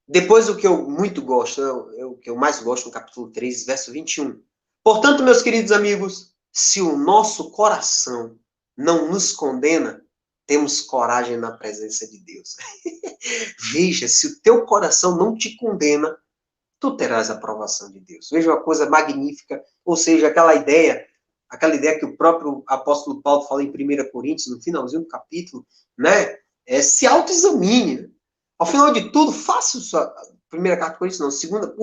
Depois, o que eu muito gosto, o que eu mais gosto no capítulo 3, verso 21. Portanto, meus queridos amigos, se o nosso coração não nos condena, temos coragem na presença de Deus. Veja, se o teu coração não te condena, tu terás a aprovação de Deus. Veja uma coisa magnífica, ou seja, aquela ideia aquela ideia que o próprio apóstolo Paulo fala em 1 Coríntios, no finalzinho do capítulo, né? Se autoexamine. Né? Ao final de tudo, faça sua primeira carta aos Coríntios, não,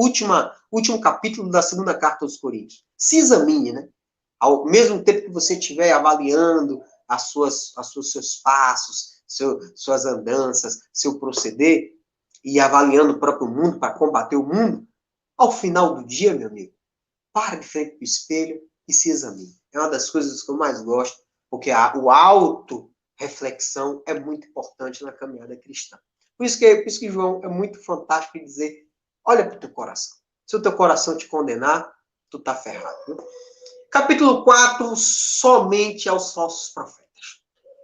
último capítulo da segunda carta aos Coríntios. Se examine, né? Ao mesmo tempo que você estiver avaliando seus passos, suas andanças, seu proceder, e avaliando o próprio mundo para combater o mundo, ao final do dia, meu amigo, para de frente do espelho e se examine. É uma das coisas que eu mais gosto, porque o auto-reflexão é muito importante na caminhada cristã. Por isso que João é muito fantástico em dizer, olha para o teu coração. Se o teu coração te condenar, tu tá ferrado. Viu? Capítulo 4, somente aos falsos profetas.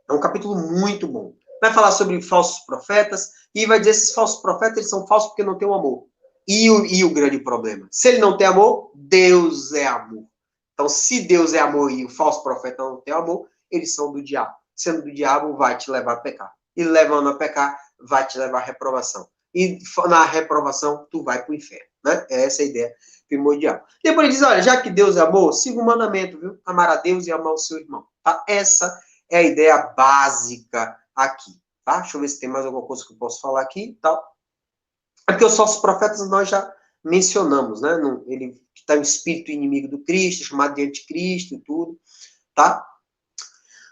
É um capítulo muito bom. Vai falar sobre falsos profetas e vai dizer que esses falsos profetas eles são falsos porque não têm o amor. E o grande problema? Se ele não tem amor, Deus é amor. Então, se Deus é amor e o falso profeta não tem amor, eles são do diabo. Sendo do diabo, vai te levar a pecar. E levando a pecar, vai te levar à reprovação. E na reprovação, tu vai para o inferno. Né? Essa é a ideia primordial. Depois ele diz, olha, já que Deus é amor, siga o mandamento, viu? Amar a Deus e amar o seu irmão. Tá? Essa é a ideia básica aqui. Tá? Deixa eu ver se tem mais alguma coisa que eu posso falar aqui. Tá? É porque os falsos profetas nós já mencionamos, né? Ele está o espírito inimigo do Cristo, chamado de anticristo e tudo, tá?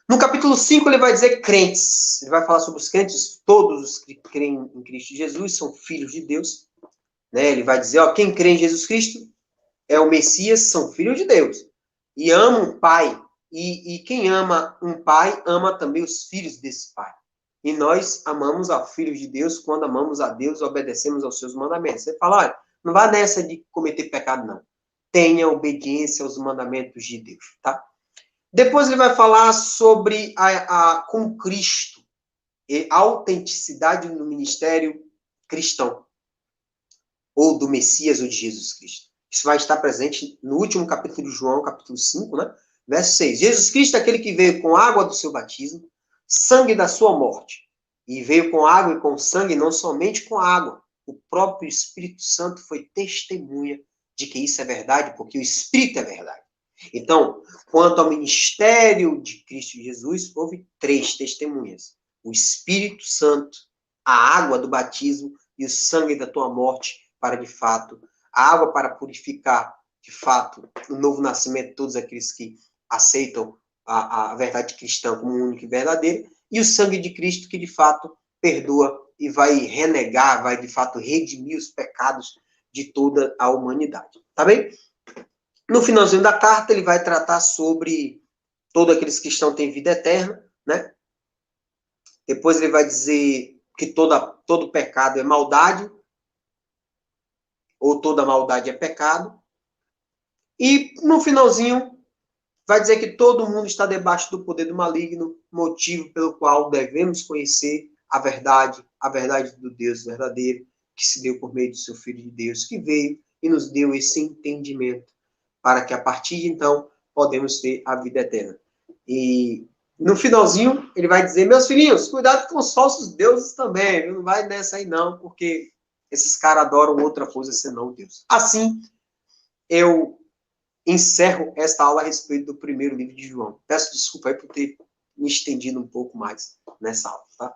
No capítulo 5 ele vai dizer crentes. Ele vai falar sobre os crentes, todos os que creem em Cristo Jesus são filhos de Deus. Né? Ele vai dizer, ó, quem crê em Jesus Cristo é o Messias, são filhos de Deus. E ama um pai. E quem ama um pai, ama também os filhos desse pai. E nós amamos aos filhos de Deus quando amamos a Deus e obedecemos aos seus mandamentos. Você fala, olha, não vá nessa de cometer pecado, não. Tenha obediência aos mandamentos de Deus, tá? Depois ele vai falar sobre com Cristo e a autenticidade no ministério cristão, ou do Messias ou de Jesus Cristo. Isso vai estar presente no último capítulo de João, capítulo 5, né? Verso 6. Jesus Cristo é aquele que veio com água do seu batismo, sangue da sua morte. E veio com água e com sangue, não somente com água. O próprio Espírito Santo foi testemunha de que isso é verdade, porque o Espírito é verdade. Então, quanto ao ministério de Cristo Jesus, houve 3 testemunhas. O Espírito Santo, a água do batismo e o sangue da tua morte, para, de fato, a água para purificar, de fato, o novo nascimento de todos aqueles que aceitam a verdade cristã como única e verdadeira, e o sangue de Cristo que, de fato, perdoa e vai renegar, vai, de fato, redimir os pecados de toda a humanidade. Tá bem? No finalzinho da carta, ele vai tratar sobre todos aqueles cristãos têm vida eterna, né? Depois ele vai dizer que todo pecado é maldade, ou toda maldade é pecado. E no finalzinho, vai dizer que todo mundo está debaixo do poder do maligno, motivo pelo qual devemos conhecer a verdade do Deus verdadeiro, que se deu por meio do seu Filho de Deus, que veio e nos deu esse entendimento, para que a partir de então, podemos ter a vida eterna. E no finalzinho, ele vai dizer, meus filhinhos, cuidado com os falsos deuses também, viu? Não vai nessa aí não, porque esses caras adoram outra coisa senão Deus. Assim, eu encerro esta aula a respeito do primeiro livro de João. Peço desculpa aí por ter me estendido um pouco mais nessa aula, tá?